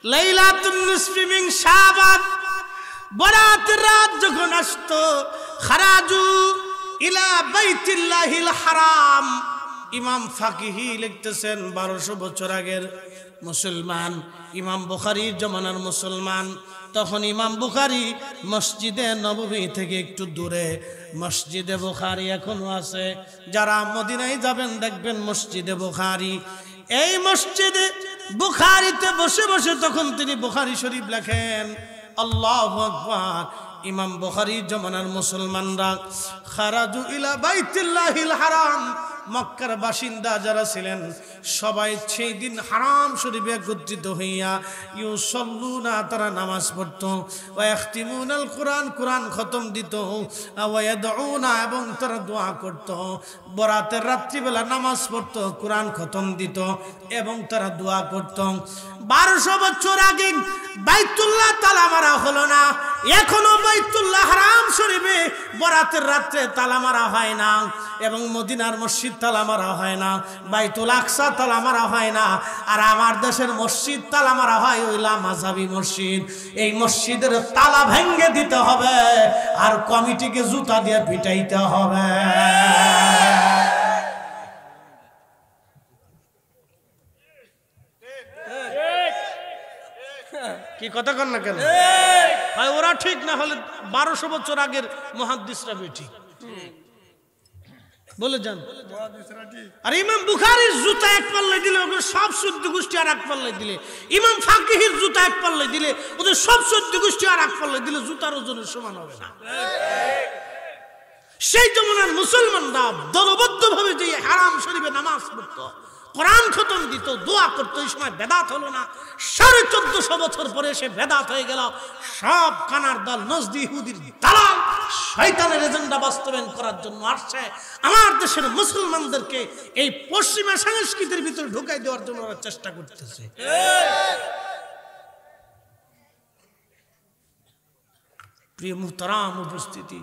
লাইলাতুন নিসফি মিন শাবান, বরাতের রাত যখন আসতো, খারাজু ইলা বাইতিল্লাহিল হারাম। ইমাম ফাকিহি লিখতেছেন 1200 বছর আগের মুসলমান, ইমাম বুখারীর জমানার মুসলমান। তখন ইমাম বুখারী মসজিদে নববী থেকে একটু দূরে, মসজিদে বুখারী এখনো আছে। যারা মদিনায় যাবেন দেখবেন মসজিদে বুখারী। এই মসজিদে বুখারীতে বসে বসে তখন তিনি বুখারী শরীফ লেখেন। আল্লাহু আকবার। ইমাম বুখারীর জমানার মুসলমানরা খারাজু ইলা বাইতিল্লাহিল হারাম, মক্কার বাসিন্দা যারা ছিলেন সবাই সেই দিন হারাম শরীফে একত্রিত হইয়া ইউসাল্লুনা, তারা নামাজ পড়তো, ওয়া ইয়াখতিমুনাল কুরআন, কুরআন খতম দিত, ওয়া ইয়াদউনা, এবং তারা দোয়া করত। বরাতের রাত্রিবেলা নামাজ পড়তো, কুরআন খতম দিত এবং তারা দোয়া করত। 1200 বছর আগে বাইতুল্লাহ তালা মারা হলো না, এখনো বাইতুল্লাহ হারাম শরীফে বরাতের রাত্রে তালা মারা হয় না, এবং মদিনার মসজিদ তালা মারা হয় না, বাইতুল আকসা তালা মারা হয় না। আর আমার দেশের মসজিদ তালা মারা হয় ওইলা মাযহাবী মসজিদ। এই মসজিদের তালা ভেঙে দিতে হবে আর কমিটিকে জুতা দিয়ে পিটাইতে হবে। কি কথা কন না কেন? ওরা ঠিক না হলে 1200 বছর আগের মুহাদ্দিসরা ঠিক বলে যান। আর ইমাম বুখারীর জুতা এক পাল্লায় দিলে ওদের সব 14 গোষ্ঠী আর এক পাল্লায় দিলে, ইমাম ফাকিহির জুতা এক পাল্লায় দিলে ওদের সব 14 গোষ্ঠী আর এক পাল্লায় দিলে জুতার ওজনের সমান হবে না। সেই জমানার মুসলমানরা দলবদ্ধভাবে যে হারাম শরীফে নামাজ পড়তো, কোরআন খতম দিত, দোয়া করতো, এই সময় বেদাত হলো না। 1450 বছর পরে সে বেদাত হয়ে গেল। সব কানার দল নজদি ইহুদির দালাল শয়তানের এজেন্ডা বাস্তবায়ন করার জন্য আসছে। আমার দেশের মুসলমানদেরকে এই পশ্চিমা সংস্কৃতির ভিতরে ঢুকাই দেওয়ার জন্য ওরা চেষ্টা করতেছে। প্রিয় মুহতারাম উপস্থিতি,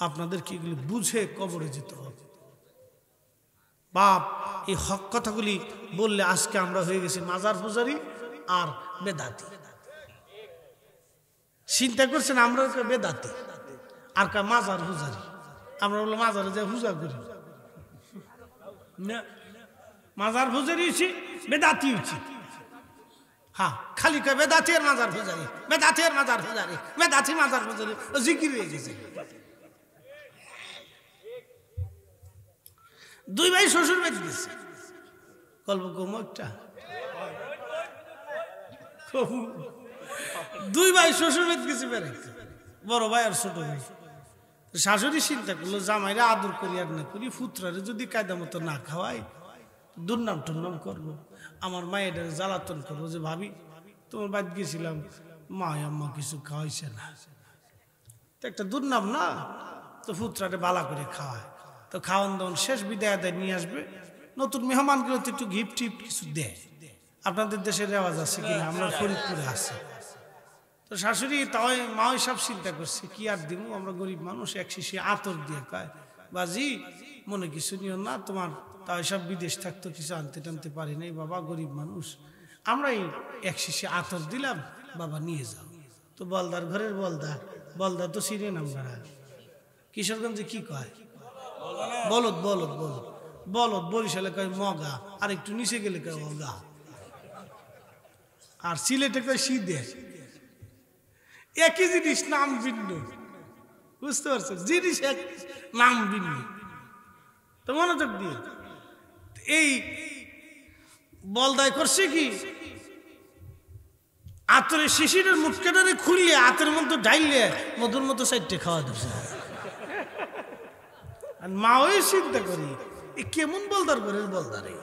আপনাদের কি এগুলি বুঝে কবরে যেতে হবে। বাপ, এই হক কথাগুলি বললে আজকে আমরা হয়ে গেছি মাজার পূজারি আর বেদাতি। চিন্তা করছেন আমরা বেদাতি আর মাজার পূজারি। আমরা বললাম মাজারে যে পূজা করি, মাজার পূজারি হচ্ছে বেদাতি হচ্ছে। হ্যাঁ, খালি কয় বেদাতি আর মাজার পূজারি, বেদাতি আর মাজার পূজারি, বেদাতি মাজার পূজারি, জিকির হয়ে গেছে। 2 ভাই শ্বশুর বাড়ি গেছে, গল্প কম একটা। 2 ভাই শ্বশুর বাড়ি গেছে বেড়াইতে, বড় ভাই আর ছোট ভাই। শাশুড়ি চিন্তা করলো জামাইরা আদর করি আর না করি, পুত্রারে যদি কায়দা মতো না খাওয়াই দুর্নাম টুর্নাম করবো, আমার মায়ের জ্বালাতন করবো যে ভাবি তোমার বাড়ি গেছিলাম, মা আম্মা কিছু খাওয়াইছে না, তো একটা দুর্নাম না, তো পুত্রারে বালা করে খাওয়ায়। তো খাওয়ান দাওয়ান শেষ, বিদায় আদায় নিয়ে আসবে, নতুন মেহমানগুলো তো একটু গিফট টিফট কিছু দেয়। আপনাদের দেশের রেওয়াজ আছে কিনা, আমরা ফরিদপুরে আছে। তো শাশুড়ি তাই মা সব চিন্তা করছে কি আর দিব, আমরা গরিব মানুষ, এক শিশি আতর দিয়ে কয় বাজি মনে কিছু নিও না, তোমার তাই সব বিদেশ থাকতো কিছু আনতে টানতে পারি নাই বাবা, গরিব মানুষ, আমরা এই এক শিশি আতর দিলাম, বাবা নিয়ে যাও। তো বলদার ঘরের বলদা তো চিনেন আমরা, কিশোরগঞ্জে কি কয় বলদ, বলদ বলদ বলদ, বরিশালে কয় মগা, আর একটু নিচে গেলে কয় অগা, আর সিলেটে কয় সিদে। একই জিনিস, নাম ভিন্ন, বুঝতে পারছো? জিনিস এক, নাম ভিন্ন। তো মনোযোগ দিয়ে এই বলদায় করছে কি, আতরের শিশিরের মুটকাটারে খুললে আতের মধ্যে ডাইলে মধুর মতো সাইডে খাওয়া দিচ্ছে। আর মা ওই চিন্তা করি এ কেমন বলদার করে, বলদারে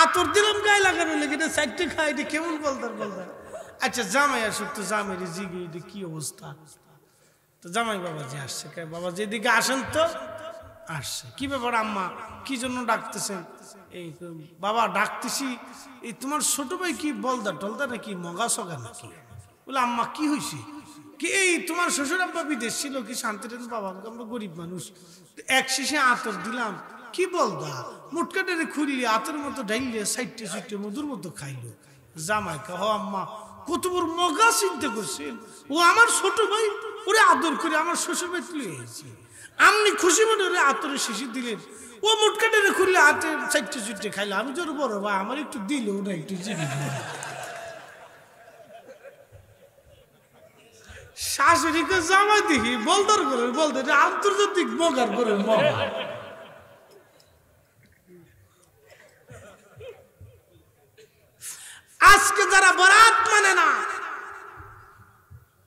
আতর দিলাম গায়ে লাগানো লেগে সাইডে খাই, এটা কেমন বলদার। আচ্ছা জামাই আসুক, তো জামাই জিগে এটা কি অবস্থা। তো জামাই বাবাজি আসছে, বাবা যেদিকে আসেন তো আসছে। কি ব্যাপার আম্মা, কি জন্য ডাকতেছেন? এই বাবা ডাকতেছি, এই তোমার ছোট ভাই কি বলদা টলদা নাকি মগা সগা নাকি? বলে আম্মা কি হয়েছে? কি এই তোমার শ্বশুর আব্বা বিদেশ ছিল, কি শান্তি রেন বাবা, আমরা গরিব মানুষ, এক শিশে আতর দিলাম, কি বলদা মুটকাটারে খুললি আতর মতো ডাইলে সাইটে সুইটে মধুর মতো খাইলো, জামাই কহ আম্মা কত বড় মগা চিন্তা করছেন, ও আমার ছোট ভাই, ওরে আদর করে আমার শ্বশুর বাড়ি তুলে এসেছি, আপনি খুশি মনে ওরে আতরে শিশি দিলেন, ও মুটকাটে খুললে হাতে চারটে চুটে খাইলে, আমি তোর বড় ভাই আমার একটু দিল না একটু জিনিস। শাশুড়িকে জামাই দেখি বলদার করে বলতে আন্তর্জাতিক মগার করে মগা। আজকে যারা বরাত মানে না,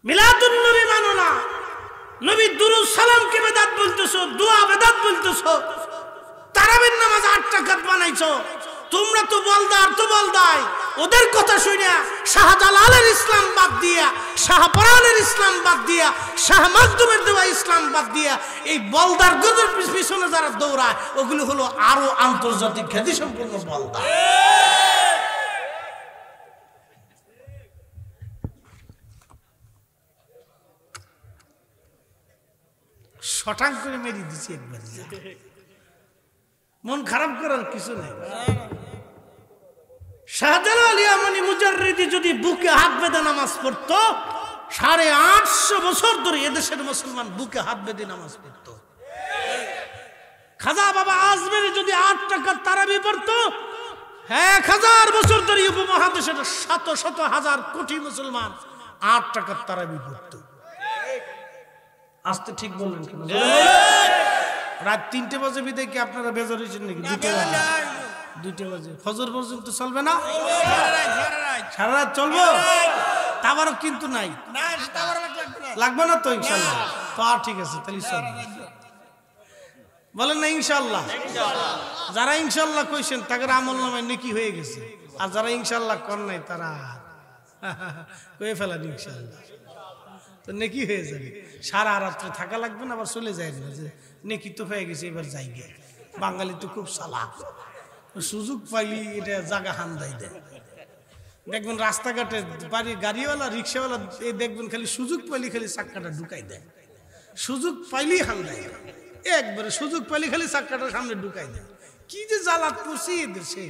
মিলাদুন নবী মানো না, নবী দুরূদ সালামকে বেদাত বলতেছো, দোয়া বেদাত বলতেছো, তারাবির নামাজ 8 রাকাত বানাইছো, তোমরা তো বলদার তো বলদাই, ওদের কথা শুনে শাহজালালের ইসলাম বাদ দিয়া, শাহপরানের ইসলাম বাদ দিয়া, শাহ মাকদুমের দেওয়া ইসলাম বাদ দিয়া এই বলদার গদের পিছনে যারা দৌড়ায় ওগুলো হলো আরো আন্তর্জাতিক খ্যাতি সম্পন্ন বলদার। শটাং করে মেরে দিচ্ছি একবার, মন খারাপ করার কিছু নেই। শাহজালাল ইয়ামানি মুজাররিদি যদি বুকে হাত বেঁধে নামাজ পড়তো, 850 বছর ধরে এদেশের মুসলমান বুকে হাত বেঁধে নামাজ পড়তো। খাজা বাবা আজমেরি যদি 8 রাকাত তারাবি পড়তো, 1000 বছর ধরে উপমহাদেশের শত শত হাজার কোটি মুসলমান 8 রাকাত তারাবি পড়তো। আসতে ঠিক বললেন কেন? রাত 3টে বাজে বিদায় কি আপনারা বেজার হয়েছেন নাকি? 2টা বাজে ফজর পর্যন্ত চলবে না? সারা রাত চলবো? তাবারক কিন্তু নাই, লাগবে না তো ইনশাল্লাহ? তো আর ঠিক আছে, তাহলে বলেন না ইনশাল্লাহ? যারা ইনশাল্লাহ কইছেন তাদের আমল নামায় নেকি হয়ে গেছে, আর যারা ইনশাল্লাহ কর নাই তারা কয়ে ফেলেন ইনশাল্লাহ, তো নেকি হয়ে যাবে। সারা রাত্রে থাকা লাগবে না, আবার চলে যায় না যে নেকি তো হয়ে গেছে এবার যাই গে। বাঙালি তো খুব চালাক, সুযোগ পাইলি এটা জায়গা হান্দাই দেয়। দেখবেন রাস্তাঘাটে বাড়ি গাড়িওয়ালা রিক্সাওয়ালা এই দেখবেন খালি সুযোগ পাইলি খালি চাক্কাটা ঢুকাই দেয়, সুযোগ পাইলি হান্দাই দেয়, একবারে সুযোগ পাইলি খালি চাক্কাটা সামনে ঢুকাই দেয়। কি যে জ্বালাত করছি এদেশে,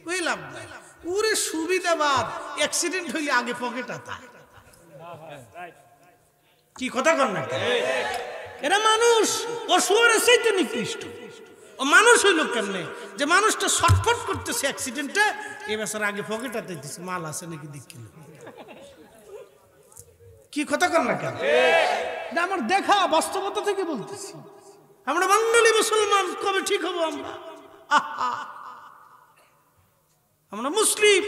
ওই লাভ নাই। ওরে সুবিধাবাদ, অ্যাক্সিডেন্ট হইলে আগে পকেট আতা। কি কথা কর না? এরা মানুষ, ও শুয়ারের চাইতে নিকৃষ্ট। ও মানুষ হইল কেমনে যে মানুষটা ছটফট করতেছে অ্যাক্সিডেন্টে, এ বেচারা আগে পকেট আতাইতেছে, মাল আছে নাকি দেখিল। কি কথা কর না কেন? আমার দেখা বাস্তবতা থেকে বলতেছি। আমরা বাঙালি মুসলমান কবে ঠিক হবো? আমরা মুসলিম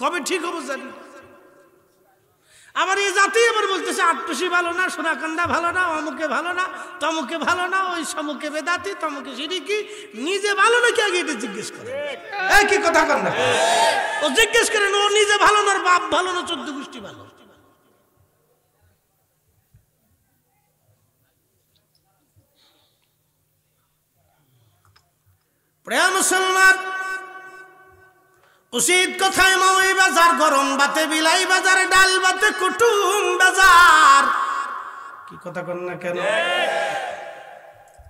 কবে ঠিক হবো জানি। আবার এই জাতি আবার বলতেছে আটটুসি ভালো না, সোনাকান্দা ভালো না, অমুকে ভালো না, তমুকে ভালো না, ওই সমুকে বেদাতি, তমুকে সিরিকি। নিজে ভালো নাকি আগে এটা জিজ্ঞেস করে। কি কথা কর না? ও জিজ্ঞেস করেন ও নিজে ভালো না, বাপ ভালো না, 14 গোষ্ঠী ভালো। প্রিয় মুসলমান, উচিত কথায় মৌই বাজার, গরম বাতে বিলাই বাজার, ডাল বাতে কুটুম বাজার। কি কথা কর না কেন?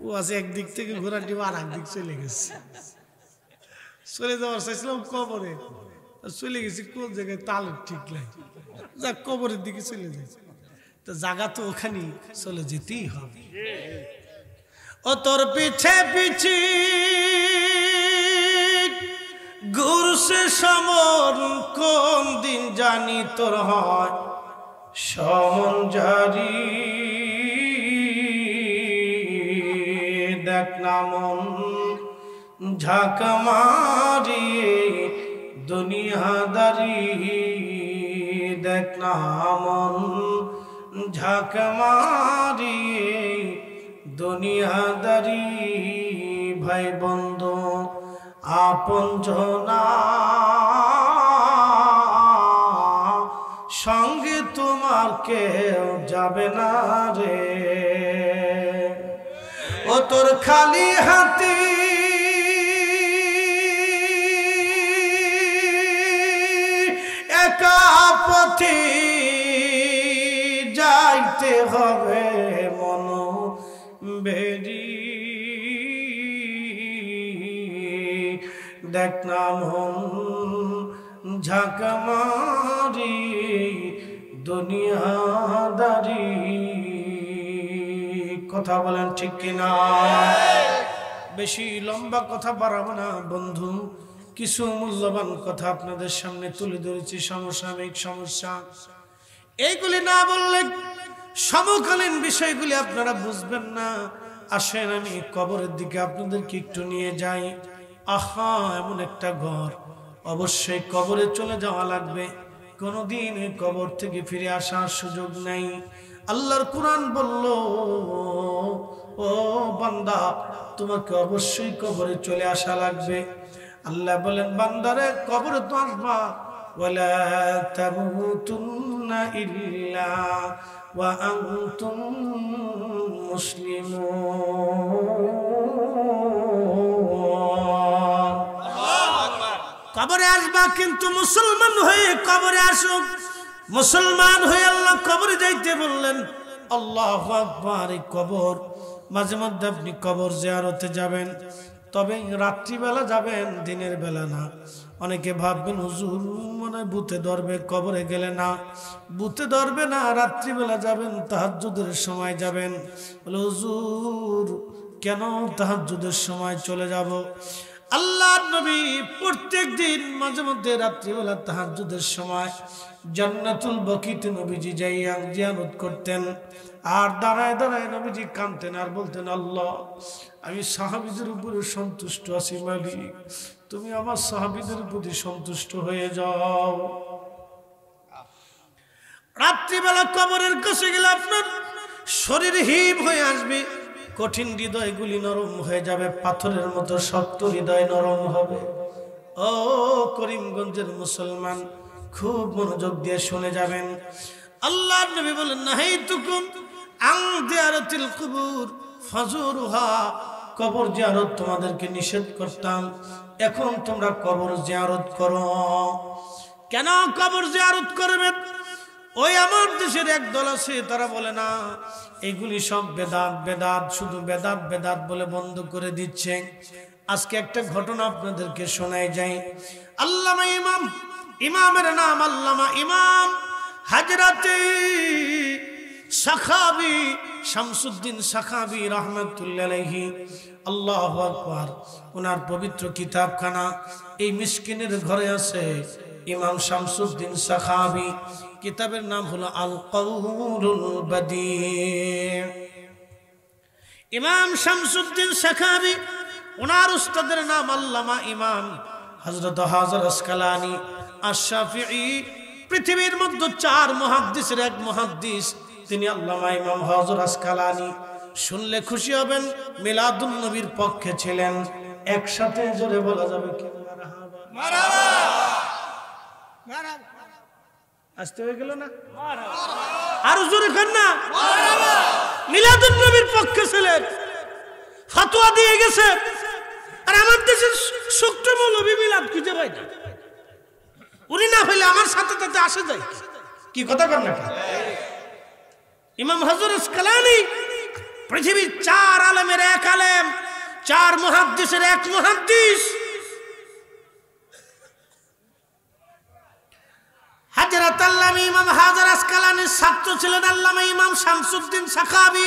ও আছে একদিক থেকে ঘোরা ডিম আর একদিক চলে গেছে। চলে যাওয়ার চাইছিলাম কবরে, চলে গেছি কোন জায়গায় তালের ঠিক নাই, যাক কবরের দিকে চলে যাচ্ছে। তো জায়গা তো ওখানেই চলে যেতেই হবে। ও তোর পিছে পিছি ঘুরছে সমন, কোন দিন জানি তোর হয় সমন জারি। দেখ না মন ঝাঁক মারি দুনিয়াদারি, দেখ না মন ঝাঁক মারি দুনিয়াদারি। ভাই বন্ধু আপন জনা সঙ্গে তোমার কেউ যাবে না রে। ও তোর খালি হাতে একা পথে যাইতে হবে মন বেরি। দেখ না মন ঝাঁকমারি দুনিয়াদারি। কথা বলেন ঠিক কিনা? বেশি লম্বা কথা বাড়াবো না বন্ধু, কিছু মূল্যবান কথা আপনাদের সামনে তুলে ধরেছি। সমসাময়িক সমস্যা এইগুলি না বললে সমকালীন বিষয়গুলি আপনারা বুঝবেন না। আসেন আমি কবরের দিকে আপনাদেরকে একটু নিয়ে যাই। আহা, এমন একটা ঘর, অবশ্যই কবরে চলে যাওয়া লাগবে, কোনোদিন এই কবর থেকে ফিরে আসার সুযোগ নেই। আল্লাহর কোরআন বলল, ও বান্দা, তোমাকে অবশ্যই কবরে চলে আসা লাগবে। আল্লাহ বলেন, বান্দারে কবরে তো আসবা, ওয়ালা তামুতুন্না ইল্লা ওয়া আনতুম মুসলিমুন। কবরে আসবা কিন্তু মুসলমান হয়ে কবরে আসো। মুসলমান হয়ে আল্লাহ কবরে যাইতে বললেন। আল্লাহু আকবার। এই কবর, মাঝে মধ্যে আপনি কবর জিয়ারতে যাবেন, তবে রাত্রিবেলা যাবেন, দিনের বেলা না। অনেকে ভাববেন হুজুর মনে হয় ভূতে ধরবে, কবরে গেলে না, ভূতে ধরবে না, রাত্রিবেলা যাবেন, তাহাজ্জুদের সময় যাবেন। বলে হুজুর কেন তাহাজ্জুদের সময় চলে যাব? আল্লাহর নবী প্রত্যেক দিন মাঝে মধ্যে রাত্রিবেলা তাহাজ্জুদের সময় জান্নাতুল বাকিতে নবীজি যাইয়া জিয়ারত করতেন। আর দাঁড়ায় দাঁড়ায় নবীজি কাঁদতেন আর বলতেন, আল্লাহ আমি সাহাবীদের উপরে সন্তুষ্ট আছি, মালিক তুমি আমার সাহাবীদের প্রতি সন্তুষ্ট হয়ে যাও। রাত্রিবেলা কবরের কাছে গেলে আপনার শরীর হিম হয়ে আসবে, কঠিন হৃদয়গুলি নরম হয়ে যাবে, পাথরের মতো শক্ত হৃদয় নরম হবে। ও করিমগঞ্জের মুসলমান, খুব মনোযোগ দিয়ে শুনে যাবেন। আল্লাহর নবী বলেন, নাহাইতুকুম আন জিয়ারাতিল কুবুর ফাজুরুহা। কবর জিয়ারত তোমাদেরকে নিষেধ করতাম, এখন তোমরা কবর জিয়ারত করো। কেন কবর জিয়ারত করবে? ওই আমার দেশের একদল আছে, তারা বলে না এগুলি সব বেদাত বেদাত, শুধু বেদাত বেদাত বলে বন্ধ করে দিচ্ছে। আজকে একটা ঘটনা আপনাদেরকে শোনাই যায়। আল্লামা ইমাম, ইমামের নাম আল্লামা ইমাম হাজরাতে সাখাবি শামসুদ্দিন সাখাবি রাহমাতুল্লাহ আলাইহি। আল্লাহু আকবার। ওনার পবিত্র কিতাবখানা এই মিসকিনের ঘরে আছে। ইমাম শামসুদ্দিন সাখাবি, কিতাবের নাম হলো আল কওলুল বাদি। ইমাম শামসুদ্দিন সাখাবি, ওনার উস্তাদের নাম আল্লামা ইমাম হযরত হাজার আসকালানি আশ-শাফিঈ। পৃথিবীর মধ্যে 4 মুহাদ্দিসের এক মুহাদ্দিস, তিনি আল্লামা ইমাম হাজার আসকালানি। শুনলে খুশি হবেন, মিলাদুন নবীর পক্ষে ছিলেন। একসাথে জোরে বলা যাবে কি? মারহাবা মারহাবা। আসতে হয়ে গেল না? আর জোরে কর না। মিলাদুন নবীর পক্ষে ছিলেন, ফতোয়া দিয়ে গেছে। আর আমার দেশের সুক্ত মৌলবী মিলাদ খুঁজে পাই না। উনি না হইলে আমার সাথে তাতে আসে যায়। কি কথা কর না? ইমাম হযরত আসকালানি পৃথিবীর 4 আলেমের এক আলেম, 4 মুহাদ্দিসের এক মুহাদ্দিস। হযরত আল্লামা ইমাম হাজার আসকালানির ছাত্র ছিলেন আল্লামা ইমাম শামসুদ্দিন সাখাবি।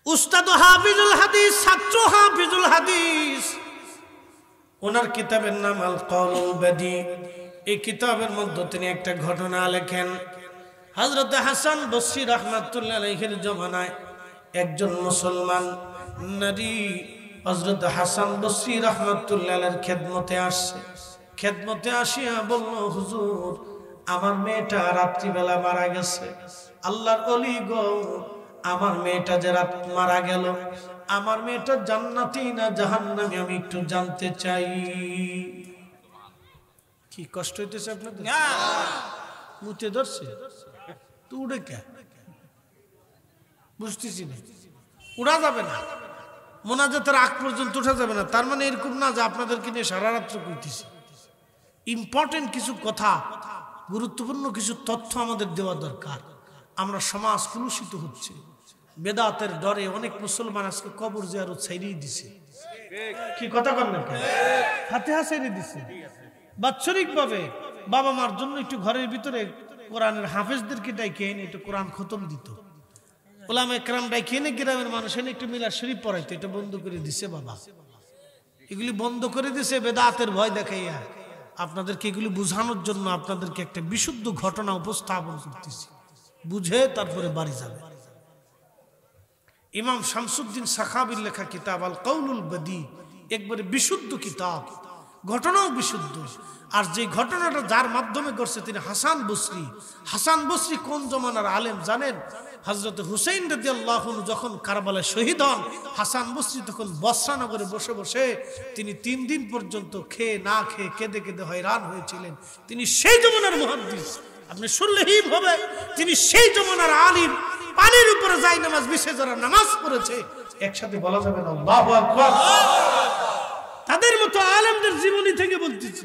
উস্তাদ হাফিজুল হাদিস, ছাত্র হাফিজুল হাদিস। ওনার কিতাবের নাম আল কওলুল বাদি। এই কিতাবের মধ্যে তিনি একটা ঘটনা লেখেন। হযরত হাসান বসরি রাহমাতুল্লাহ আলাইহির জমানায় একজন মুসলমান নারী হযরত হাসান বসরি রাহমাতুল্লাহ আলাইহির খেদমতে আসছে। খেদমতে আসিয়া বলল, হুজুর আমার মেয়েটা রাত্রিবেলা মারা গেছে। আল্লাহর ওলি গো, আমার মেয়েটা যে রাত মারা গেল, আমার মেয়েটা জান্নাতি না জাহান্নামী আমি একটু জানতে চাই। কি কষ্ট হইতেছে আপনাদের? মুতে ধরছে তো উড়ে কে? বুঝতেছি না, উড়া যাবে না, মোনাজাতের আগ পর্যন্ত উঠা যাবে না। তার মানে এরকম না যে আপনাদেরকে নিয়ে সারা রাত্র কইতেছি। ইম্পর্টেন্ট কিছু কথা, গুরুত্বপূর্ণ কিছু তথ্য আমাদের দেওয়া দরকার। আমরা সমাজ কলুষিত হচ্ছে, বেদাতের ডরে অনেক মুসলমান আজকে কবর জিয়ারত ছাইড়েই দিছে। কি কথা কন না? ফাতিহা ছেড়ে দিছে। বাৎসরিক ভাবে বাবা মার জন্য একটু ঘরের ভিতরে কোরআনের হাফেজদেরকে ডাইকে এনে একটু কোরআন খতম দিত, ওলামা একরাম ডাইকে এনে গ্রামের মানুষ এনে একটু মিলাদ শরীফ পড়াইতো। এটা বন্ধ করে দিছে বাবা, এগুলি বন্ধ করে দিছে বেদাতের ভয় দেখাইয়া। আপনাদেরকে এগুলি বুঝানোর জন্য আপনাদেরকে একটা বিশুদ্ধ ঘটনা উপস্থাপন করতেছি, বুঝে তারপরে বাড়ি যাবে। ইমাম শামসুদ্দিন সাখাবির লেখা কিতাব আল কাউলুল বদী, একবারে বিশুদ্ধ কিতাব, ঘটনাও বিশুদ্ধ। আর যে ঘটনাটা যার মাধ্যমে করছে তিনি হাসান বসরি। হাসান বসরি কোন জমানার আলেম জানেন? হযরত হুসাইন রাদিয়াল্লাহু আনহু যখন কারবালায় শহীদ হন, হাসান বসরি তখন বসরা নগরে বসে বসে তিনি 3 দিন পর্যন্ত খেয়ে না খেয়ে কেঁদে কেঁদে হয়রান হয়েছিলেন। তিনি সেই জমানার মুহাদ্দিস, আপনি শুনলেই হবে তিনি সেই জমানার আলিম। পানির উপরে যাই নামাজ বিছে যারা নামাজ পড়েছে, একসাথে বলা যাবে না আল্লাহু আকবার। তাদের মতো আলেমদের জীবনী থেকে বলতেছি।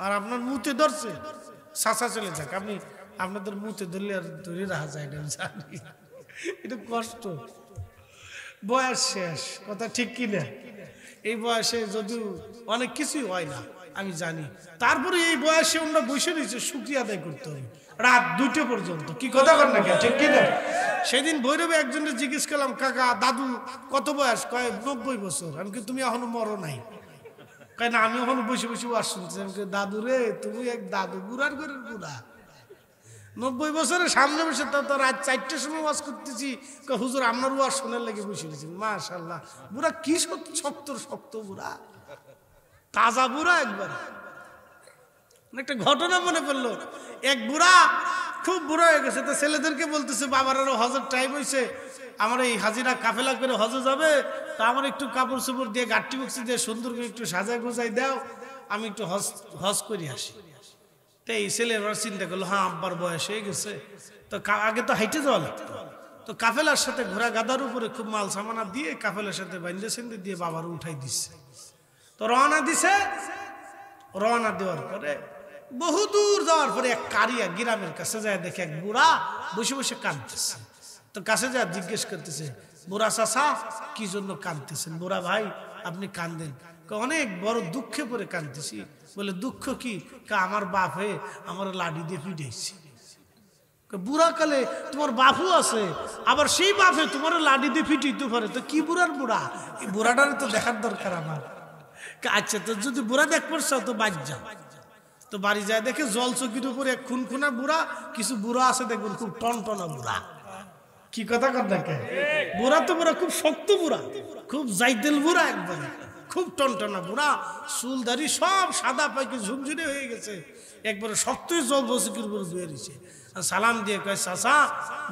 আর আপনার মুতে ধরছে, চাচা চলে যাক, আপনি আপনাদের মুতে ধরলে আর ধরে রাখা যায় না, জানি এটা কষ্ট। বয়স শেষ, কথা ঠিক কিনা? এই বয়সে যদিও অনেক কিছুই হয় না আমি জানি, তারপরে এই বয়সে আমরা বসে রয়েছে শুকরিয়া আদায় করতে হবে রাত 2টা পর্যন্ত। কি কথা কর না, ঠিক কিনা? সেদিন ভৈরবে একজনের জিজ্ঞেস করলাম, কাকা দাদু কত বয়স? কয় 90 বছর। আমি কি তুমি এখনো মরো নাই? কয় না, আমি এখনো বসে বসে ওয়াজ শুনছি। আমি দাদু রে, তুমি এক দাদু, বুড়ার ঘরের বুড়া, 90 বছরের সামনে বসে তো রাত 4টার সময় ওয়াজ করতেছি। হুজুর আপনার ওয়াজ শোনার লাগে বসে গেছি। মাশাআল্লাহ, বুড়া কি শক্ত শক্ত বুড়া, তাজা বুড়া একবার। একটা ঘটনা মনে পড়লো, এক বুড়া খুব বুড়া হয়ে গেছে, তো ছেলেদেরকে বলতেছে বাবার আরো হজের টাইম হয়েছে, আমার এই হাজিরা কাফেলা করে হজে যাবে, তা আমার একটু কাপড় চোপড় দিয়ে গাঠি বক্সি দিয়ে সুন্দর করে একটু সাজায় গোজাই দাও, আমি একটু হজ করে আসি। তো এই ছেলেরা চিন্তা করলো, হ্যাঁ আব্বার বয়স হয়ে গেছে, তো আগে তো হাইটে যাওয়া লাগতো, তো কাফেলার সাথে ঘোড়া গাদার উপরে খুব মাল সামানা দিয়ে কাফেলার সাথে বাইন্দে সেন্দে দিয়ে বাবার উঠাই দিচ্ছে। তো রওনা দিছে, রওনা দেওয়ার পরে বহুদূর যাওয়ার পরে এক কারিয়া গ্রামের কাছে যায়, দেখে এক বুড়া বসে বসে কাঁদতেছে। তো কাছে যা জিজ্ঞেস করতেছে, বুড়া চাচা কি জন্য কাঁদতেছেন? বুড়া ভাই আপনি কান্দেন? অনেক বড় দুঃখে পরে কাঁদতেছি। বলে দুঃখ কি? আমার বাপ হয়ে আমার লাঠি দিয়ে পিটাইছে। বুড়া কালে তোমার বাপও আছে, আবার সেই বাপে তোমার লাঠি দিয়ে পিটাইতে পারে, তো কি বুড়ার বুড়া? এই বুড়াটারে তো দেখার দরকার আমার। আচ্ছা, তো যদি বুড়া দেখ পড়ছ তো বাদ যাও। তো বাড়ি যায় দেখে জল চকির উপরে এক খুনখুনা বুড়া, কিছু বুড়া আছে দেখবেন খুব টনটনা বুড়া। কি কথা কর দেখে, বুড়া তো বুড়া খুব শক্ত বুড়া, খুব জাইতেল বুড়া, একবারে খুব টনটনা বুড়া, চুল দাড়ি সব সাদা পাইকে ঝুমঝুরে হয়ে গেছে, একবারে শক্তই জল চকির উপরে ধুয়ে দিছে। সালাম দিয়ে কয়, চাচা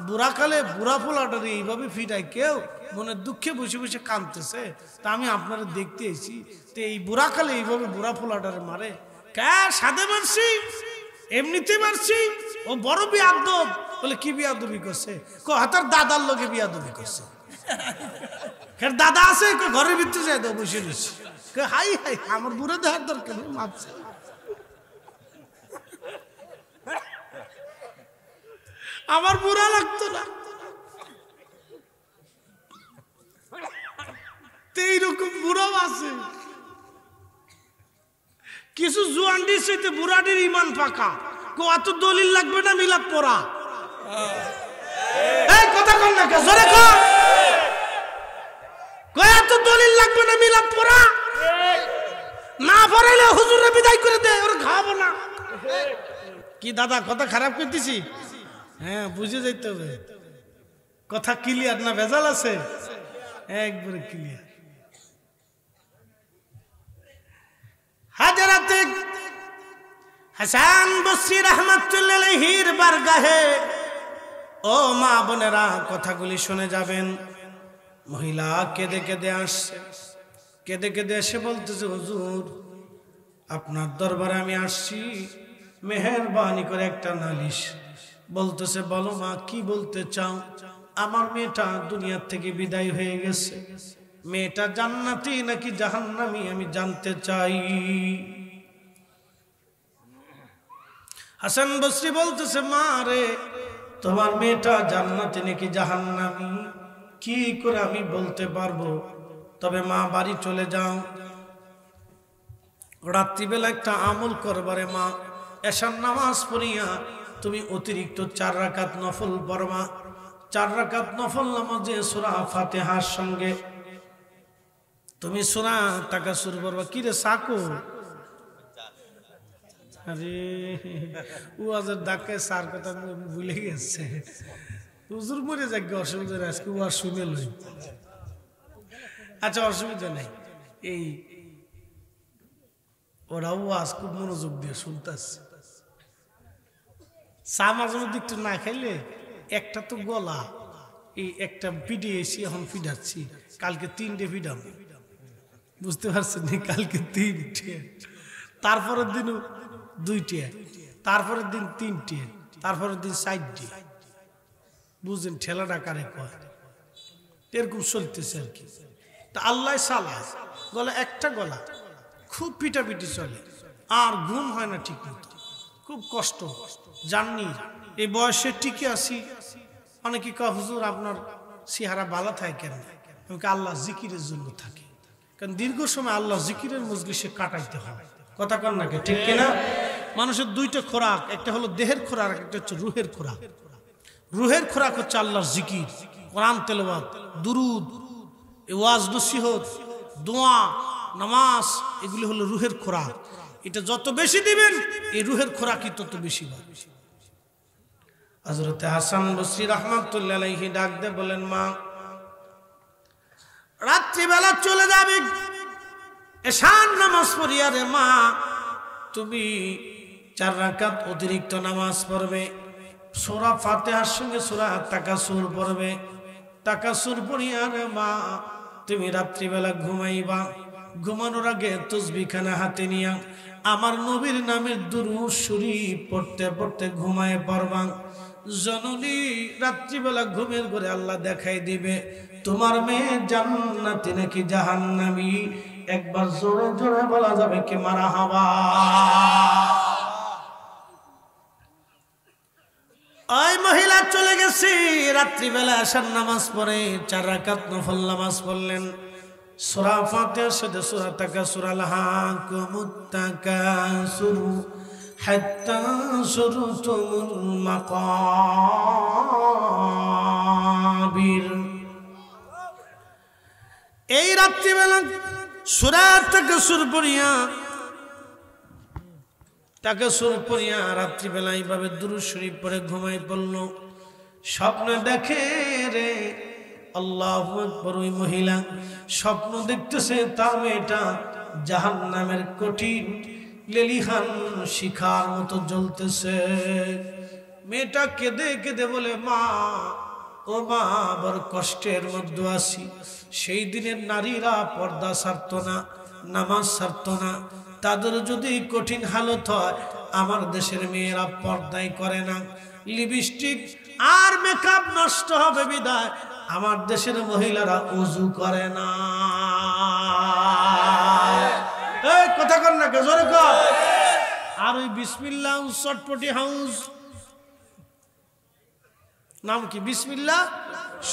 বুড়া কালে বুড়া পোলাটারে এইভাবে ফিরায় কেউ মনের দুঃখে বসে বসে কাঁদতেছে, তা আমি আপনারা দেখতে এসেছি, তো এই বুড়া কালে এইভাবে বুড়া পোলাটারে মারে? সাদে মারছি, এমনিতে মারছি, ও বড় বিয়াদব। বলে কি বিয়াদবি করছে? হাতার দাদার লোকে বিয়াদবি করছে। দাদা আছে ঘরের ভিতরে যায় তো বসে রয়েছে। হাই হাই, আমার বুড়ো দেওয়ার দরকার নেই, মারছে। আমার বুড়া লাগতো না। এইরকম বুড়াও আছে, কিছু জুয়ান্ডির সাথে বুড়াটির ইমান পাকা, অত দলিল লাগবে না মিলাদ পড়া। এই কথা কন না, জোরে কর, এত দলিল লাগবে না মিলাদ পড়া, না পড়াইলে হুজুরে বিদায় করে দে, ওরা খাওয়াবো না। কি দাদা কথা খারাপ করতেছি? হ্যাঁ বুঝে যাইতে হবে, কথা ক্লিয়ার না ভেজাল আছে? একবারে ক্লিয়ার। হাজরাতে হাসান বসরি রাহমাতুল্লাহ আলাইহির বারগাহে ও মা বোনেরা কথাগুলি শুনে যাবেন। মহিলা কেঁদে কেঁদে আসছে, কেঁদে কেঁদে এসে বলতেছে, হুজুর আপনার দরবারে আমি আসছি, মেহেরবানি করে একটা নালিশ। বলতেছে, বলো মা কি বলতে চাও? আমার মেয়েটা দুনিয়ার থেকে বিদায় হয়ে গেছে, মেয়েটা জান্নাতি নাকি জাহান্নামী আমি জানতে চাই। হাসান বসরি বলতেছে, মা রে তোমার মেয়েটা জান্নাতি নাকি জাহান্নামী কি করে আমি বলতে পারবো? তবে মা বাড়ি চলে যাও, রাত্রিবেলা একটা আমল করবারে মা, এশার নামাজ পড়িয়া তুমি অতিরিক্ত 4 রাকাত নফল পড়বা। 4 রাকাত নফল নামাজে সূরা ফাতিহার সঙ্গে তুমি সূরা তাকাসুর পড়বা। কি রে সাকো, আরে ওয়াজের ডাকে সার কথা ভুলে গেছে, হুজুর মরে যাকে অসুবিধা নেই, আজকে ওয়াজ শুনে লই। আচ্ছা অসুবিধা নেই, এই ওরা ওয়াজ খুব মনোযোগ দিয়ে শুনতেছে। চা মাঝে মধ্যে একটু না খাইলে একটা তো গলা, এই একটা পিডিয়েছি, এখন ফিডাচ্ছি, কালকে 3টে ফিডাম, বুঝতে পারছেন? কালকে 3টে, তারপরের দিনও 2টে, তারপরের দিন 3টে, তারপরের দিন 4টে। বুঝলেন ঠেলাটা কারে কয়? এরকম চলতেছে আর কি। তা আল্লাহ সালাহ গলা, একটা গলা খুব পিটাপিটি চলে, আর ঘুম হয় না ঠিক মতো, খুব কষ্ট। জাননি এই বয়সে টিকে আসি। অনেকে কয় হুজুর আপনার চেহারা ভালো থাকে কেন? আল্লাহ জিকিরের জন্য থাকে, কারণ দীর্ঘ সময় আল্লাহ জিকিরের মজলিসে কাটাইতে হয়। কথা কন নাকি, ঠিক কিনা? মানুষের 2টা খোরাক, একটা হলো দেহের খোরাক, একটা হচ্ছে রুহের খোরাক। রুহের খোরাক হচ্ছে আল্লাহর জিকির, কোরআন তেলাওয়াত, দুরুদ, ওয়াজ নসিহত, দোয়া, নামাজ, এগুলি হলো রুহের খোরাক। এটা যত বেশি দিবেন এই রুহের খোরাকই তত বেশি হবে। হযরত হাসান বসরি রাহমাতুল্লাহ আলাইহি ডাক দিয়ে বলেন, মা রাত্রিবেলা চলে যাবে, এশার নামাজ পড়িয়া রে মা তুমি 4 রাকাত অতিরিক্ত নামাজ পড়বে, সূরা ফাতিহার সঙ্গে সূরা তাকাসুর পড়বে। তাকাসুর পড়িয়া রে মা তুমি রাত্রিবেলা ঘুমাইবা। ঘুমানোর আগে তাসবিহখানা হাতে নিয়া আমার নবীর নামের দুরূদ শরীফ পড়তে পড়তে ঘুমায় পড়বা। জননী রাত্রিবেলা ঘুমের ঘরে আল্লাহ দেখাই দিবে তোমার মেয়ে জান্নাতি নাকি জাহান্নামী। একবার জোরে জোরে বলা যাবে কি মারহাবা। ওই মহিলা চলে গেছে, রাত্রিবেলা আসার নামাজ পড়ে 4 রাকাত নফল নামাজ পড়লেন। সূরা ফাতিহার সাথে সূরা তাকাসুর, আলহাকুমুত তাকাসুর হাত্তা যুরতুমুল মাকাবির। এই রাত্রিবেলা সূরা তাকাসুর পড়িয়া রাত্রিবেলা এইভাবে দুরূদ শরীফ পড়ে ঘুমাই পড়ল। স্বপ্ন দেখে রে আল্লাহু আকবার, ওই মহিলা স্বপ্ন দেখতেছে তার মেয়েটা জাহান্নামের কঠিন লেলিহান শিখার মতো জ্বলতেছে। মেয়েটা কেঁদে কেঁদে বলে, মা ও মা বড় কষ্টের মধ্যে আছি। সেই দিনের নারীরা পর্দা ছাড়তো না, নামাজ ছাড়তো না। তাদের যদি কঠিন হালত হয়, আমার দেশের মেয়েরা পর্দাই করে না, লিপস্টিক আর মেকআপ নষ্ট হবে বিদায় আমার দেশের মহিলারা ওযু করে না। এই কথা কর না, জোরে কর। আর ওই বিসমিল্লাহ চটপটি হাউস, নাম কি? বিসমিল্লাহ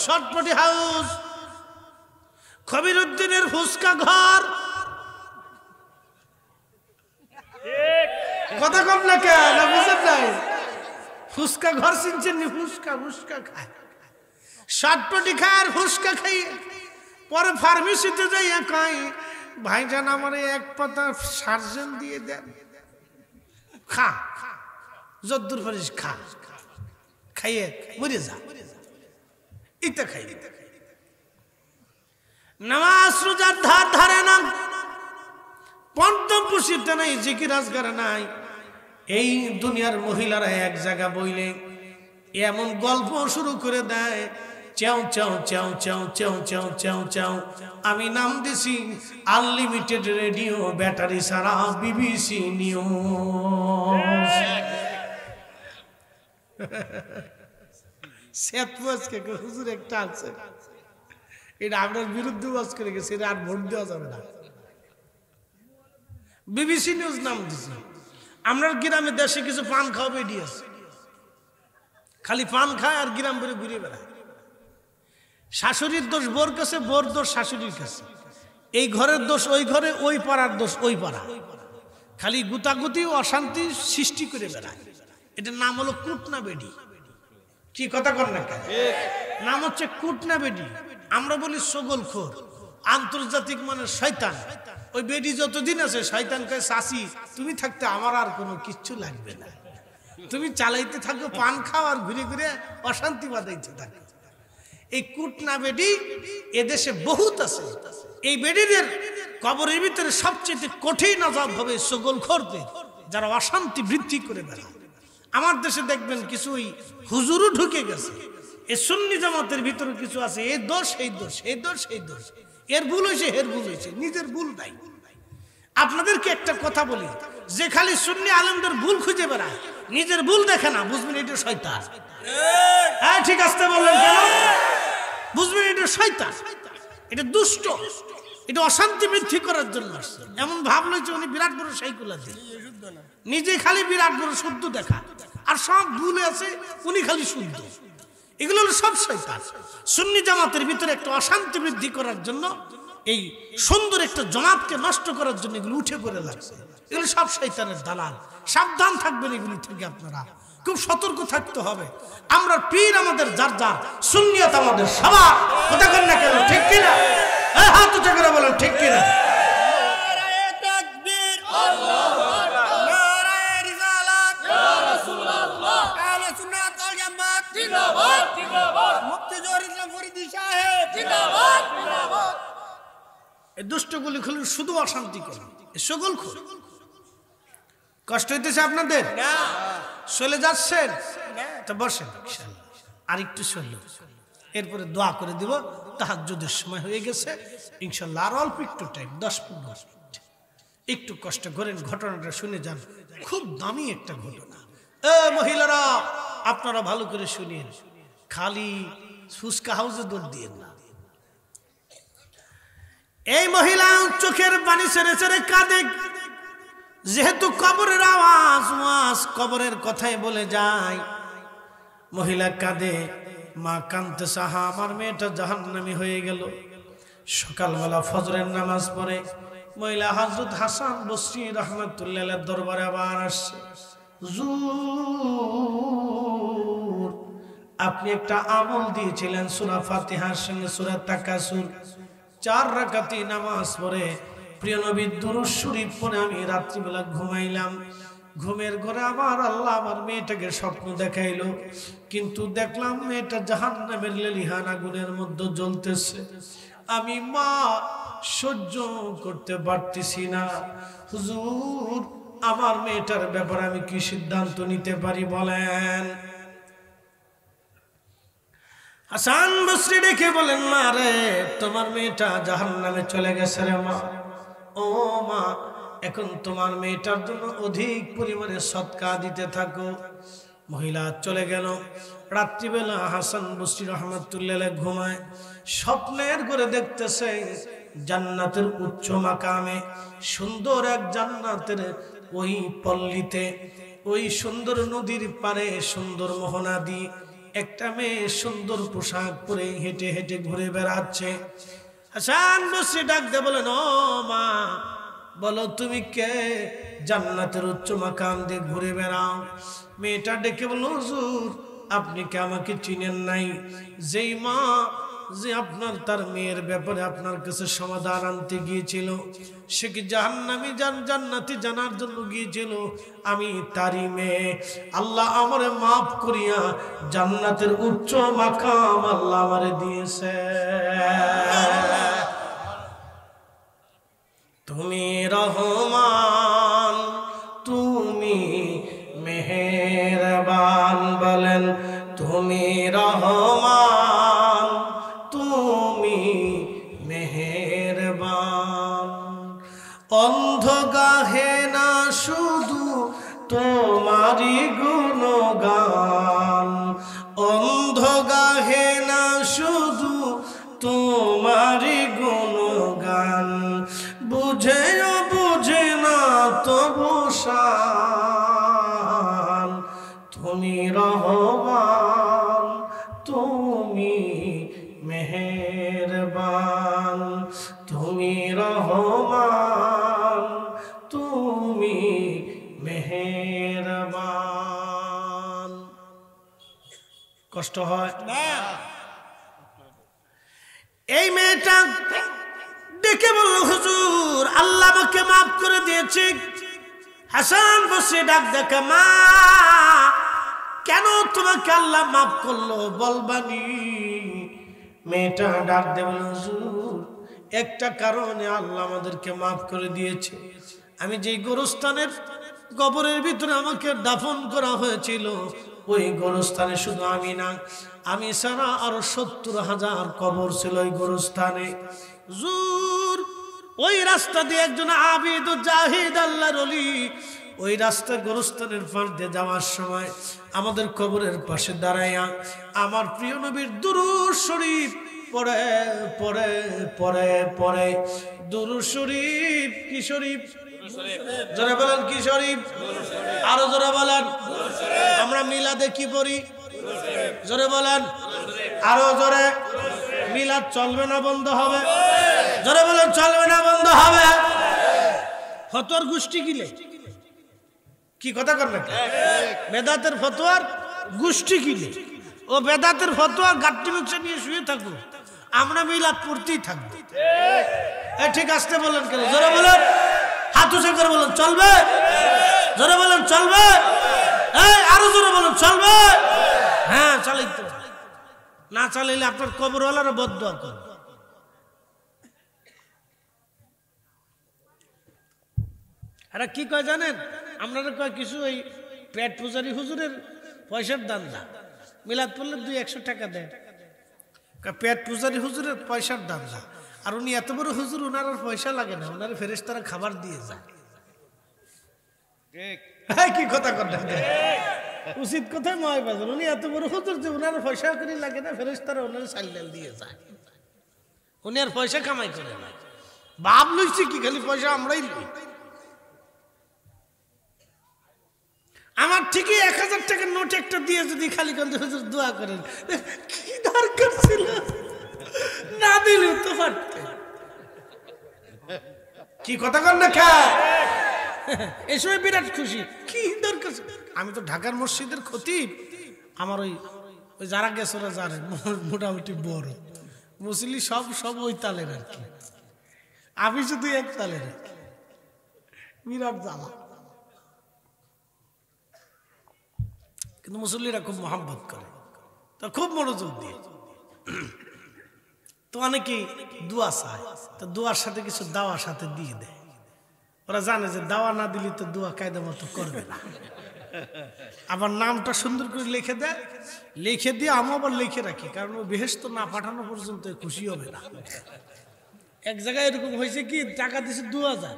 চটপটি হাউস, কবিরউদ্দিনের ফুসকা ঘর। কথা কম না কেন, বুঝেন নাই? ফুসকা ঘর চিনছেন নি? ফুসকা খায়, চটপটি খায় আর ফুসকা খাই। পরে ফার্মেসিতে যাইয়া কয়, ভাইজান আমার 1 পাতা সার্জেন দিয়ে দেন, খা, যদ্দুর পারিস খা, খাইয়ে মরে যা। এটা খাই, নামাজ রোজার ধার ধারে না, পঞ্চম পুষিতে নাই, জিকির আজগার নাই। এই দুনিয়ার মহিলারা এক জায়গা বইলে এমন গল্প শুরু করে দেয়, চাও চাও চাও চাও চাও চাও চাও চাও। আমি নাম দিছি আনলিমিটেড রেডিও, ব্যাটারি ছাড়া বিবিসি নিউজ। হুজুর একটা আছে, এটা আপনার বিরুদ্ধে ওয়াজ করে গেছে, এটা আর ভোট দেওয়া যাবে না। বিবিসি নিউজ নাম দিছি। আপনার গ্রামে দেশে কিছু পান খাওয়া বেরিয়ে আছে, খালি পান খায় আর গ্রাম বেড়ে ঘুরে বেড়ায়। শাশুড়ির দোষ বোর কাছে, বোর দোষ শাশুড়ির কাছে। এই ঘরের দোষ ওই ঘরে, ওই পাড়ার দোষ ওই পাড়া, খালি গুতাগুতি ও অশান্তি সৃষ্টি করে বেড়ায়। এটার নাম হলো কুটনা বেডি। কি কথা কর না, নাম হচ্ছে কুটনা বেডি। আমরা বলি সগলখোর, আন্তর্জাতিক মানে শয়তান। ওই বেডি যতদিন আছে শয়তান কয় চাচি তুমি থাকতে আমার আর কোনো কিচ্ছু লাগবে না, তুমি চালাইতে থাকো, পান খাও আর ঘুরে ঘুরে অশান্তি বাঁধাইতে থাকো। এই কুটনা বেডি এদেশে বহুত আছে। এই বেডিদের কবরের ভিতরে সবচেয়ে কঠিন আযাব হবে সগলখোরদের, যারা অশান্তি বৃদ্ধি করে বেড়ায়। আমার দেশে দেখবেন কিছু হুজুরও ঢুকে গেছে, এই সুন্নি জামাতের ভিতরে কিছু আছে এই দোষ এই দোষ এই দোষ এই দোষ, এর ভুল হয়েছে এর ভুল হয়েছে, নিজের ভুল নাই। আপনাদেরকে একটা কথা বলি, যে খালি সুন্নি আলেমদের ভুল খুঁজে বেড়ায়, নিজের ভুল দেখে না, বুঝবেন এটা শয়তান। হ্যাঁ ঠিক আসতে বললেন কেন? বুঝবেন এটা শয়তান, এটা দুষ্ট, এটা অশান্তি বৃদ্ধি করার জন্য আসছে। এমন ভাবলো যে উনি বিরাট বড় সাইকুলা দিয়ে, নিজে খালি বিরাট বড় শুদ্ধ দেখা, আর সব ভুলে আছে, উনি খালি শুদ্ধ। এগুলো হলো সব শয়তান। সুন্নি জামাতের ভিতরে একটা অশান্তি বৃদ্ধি করার জন্য, এই সুন্দর একটা জামাতকে নষ্ট করার জন্য এগুলো উঠে পড়ে লাগছে। এগুলো সব শয়তানের দালাল। সাবধান থাকবেন এগুলি থেকে, আপনারা খুব সতর্ক থাকতে হবে। আমরা পীর আমাদের যার যার, সুন্নিয়ত আমাদের সবার। কথা কর না কেন, ঠিক কিনা? হাত উঠে করে বলেন ঠিক কিনা? দুষ্টগুলি খুলে শুধু অশান্তি করে, সকল খুলে। কষ্ট হইতেছে আপনাদের? চলে যাচ্ছেন তো বসেন, আর একটু চলল, এরপরে দোয়া করে দিব। তাহাজ্জুদের সময় হয়ে গেছে ইনশাল্লাহ, আর অল্প একটু টাইম, 10-15 মিনিট একটু কষ্ট করেন, ঘটনাটা শুনে যান। খুব দামি একটা ঘটনা। মহিলারা আপনারা ভালো করে শুনিয়েন, খালি ফুসকা হাউসে দৌড় দিয়ে না। এই মহিলা চোখের পানি ছেড়ে ছেড়ে কাঁদে, যেহেতু কবরের আওয়াজ কবরের কথাই বলে যায়। মহিলা কাঁদে, মা কাঁদতে সাহা আমার মেয়েটা জাহান্নামী হয়ে গেল। সকালবেলা ফজরের নামাজ পড়ে মহিলা হযরত হাসান বসরি রাহমাতুল্লাহ আলাইহির দরবারে আবার আসছে। হুজুর, আপনি একটা আমল দিয়েছিলেন সূরা ফাতিহার সঙ্গে সূরা তাকাসুর, 4 রাকাতি নামাজ পড়ে প্রিয় নবীর দুরূদ শরীফ পড়ে আমি রাত্রিবেলা ঘুমাইলাম। ঘুমের ঘরে আবার আল্লাহ আমার মেয়েটাকে স্বপ্ন দেখাইলো, কিন্তু দেখলাম মেয়েটা জাহান্নামের লেলিহান আগুনের মধ্যে জ্বলতেছে। আমি মা সহ্য করতে পারতেছি না। হুজুর, আমার মেয়েটার ব্যাপারে আমি কি সিদ্ধান্ত নিতে পারি বলেন? হাসান বসরি ডেকে বলেন, মা রে, তোমার মেয়েটা জাহান্নামে চলে গেছে রে মা। ও মা, এখন তোমার মেয়েটার জন্য অধিক পরিমাণে সদকা দিতে থাকো। মহিলা চলে গেল। রাত্রিবেলা হাসান বসরি রাহমাতুল্লাহ আলাইহি ঘুমায়, স্বপ্নের ঘরে দেখতেছে জান্নাতের উচ্চ মাকামে, সুন্দর এক জান্নাতের ওই পল্লীতে, ওই সুন্দর নদীর পারে সুন্দর মোহনা দি একটা মেয়ে সুন্দর পোশাক পরে হেঁটে হেঁটে ঘুরে বেড়াচ্ছে। হাসান বসরি ডাক দিয়ে বলেন, ও মা, বলো তুমি কে? জান্নাতের উচ্চ মাকাম দিয়ে ঘুরে বেড়াও। মেয়েটা ডেকে বলল, হুজুর, আপনি কি আমাকে চিনেন নাই? যেই মা যে আপনার তার মেয়ের ব্যাপারে আপনার কাছে সমাধান আনতে গিয়েছিল, সে কি জাহান্নামী জান্নাতি জানার জন্য গিয়েছিল? আমি তারই মেয়ে। আল্লাহ আমারে মাফ করিয়া জান্নাতের উচ্চ মাকাম আল্লাহ আমারে দিয়েছে। তুমি রহমান, তুমি মেহেরবান, বলেন তুমি রহমান, তুমি মেহেরবান। অন্ধ গাহে না শুধু তোমারই গুণগান, অন্ধ গাহে না শুধু তোমারই গুণগান, বুঝেও বুঝে না তবু শান। তুমি রহমান, তুমি মেহেরবান, তুমি মেহরবান। কষ্ট হয় না? এই মেয়েটা ডেকে বলল, হুজুর আল্লাহ আমাকে মাফ করে দিয়েছে। হাসান বসে ডাক দেখে, মা কেন তোমাকে আল্লাহ মাফ করলো বলবানি? মেয়েটা ডাক দে বলল, হুজুর একটা কারণে আল্লাহ আমাদেরকে মাফ করে দিয়েছে। আমি যেই গোরস্থানের কবরের ভিতরে আমাকে দাফন করা হয়েছিল, ওই গোরস্থানে শুধু আমি না, আমি ছাড়া আরো ৭০,০০০ কবর ছিল ওই গোরস্থানে। হুজুর ওই রাস্তা দিয়ে একজন আবিদ ও জাহিদ আল্লাহর ওলি ওই রাস্তা গোরস্থানের পাশ দিয়ে যাওয়ার সময় আমাদের কবরের পাশে দাঁড়াইয়া আমার প্রিয় নবীর দুরূদ শরীফ পড়ে পড়ে পড়ে পড়ে। দুরূদ শরীফ কি শরীফ? জোরে বলেন কি শরীফ? আরো জোরে বলেন। আমরা মিলাদে কি পড়ি? জোরে বলেন, আরো জোরে। মিলাদ চলবে না বন্ধ হবে? জোরে বলেন, চলবে না বন্ধ হবে? ফতোয়ার গোষ্ঠী গিলে কি কথা করবে? বেদাতের ফতোয়ার গোষ্ঠী গিলে ও বেদাতের ফতোয়া গাট্টি মুখে নিয়ে শুয়ে থাকবো, আমরা মিলাদ পড়তেই থাকবো। ঠিক আসতে বলেন কেন? জোরে বলেন, হাত উঁচু করে বলেন চলবে? জোরে বলেন চলবে? আরো জোরে বলেন চলবে? হ্যাঁ চালাইতে, না চালাইলে আপনার কবরওয়ালারা বদদুয়া করবে। এরা কি কয় জানেন? আপনারা কয় কিছু ওই পেট পূজারি হুজুরের পয়সার দান না, মিলাদ পড়লে 200-100 টাকা দেয়। পেট পূজারি হুজুরের পয়সার দাম না, আর উনি এত বড় হুজুর, ওনার আর পয়সা লাগে না, ওনার ফেরেশতারা খাবার দিয়ে যায়। কি কথা কথা উচিত কথাই ময় বাজার। উনি এত বড় হুজুর যে ওনার পয়সা করে লাগে না, ফেরেশতারা ওনার চাল দিয়ে যায়। উনি আর পয়সা কামাই করে না। বাপ লইছি কি খালি পয়সা আমরাই লই। আমার ঠিকই 1000 টাকার নোট একটা দিয়ে যদি খালি কান্দে হুজুর দোয়া করেন, কি দরকার ছিল? না দিলেও তো পারতেন। কি কথা কর না খা? এই সময় বিরাট খুশি, কি দরকার? আমি তো ঢাকার মসজিদের খতিব, আমার ওই যারা গেছে ওরা জানে মোটামুটি বড় মুসলি সব ওই তালের আর কি, আমি শুধু এক তালের। বিরাট জ্বালা, কিন্তু মুসল্লিরা খুব মহাব্বত করে, তো খুব মনোযোগ দিয়ে। তো অনেকেই দোয়া চায়, তো দোয়ার সাথে কিছু দাওয়ার সাথে দিয়ে দেয়। ওরা জানে যে দাওয়া না দিলে তো দোয়া কায়দা মতো করবে না। আবার নামটা সুন্দর করে লিখে দেয়, লিখে দিয়ে আমি আবার লিখে রাখি, কারণ ও বেহেশত না পাঠানো পর্যন্ত খুশি হবে না। এক জায়গায় এরকম হয়েছে কি, টাকা দিছে 2000,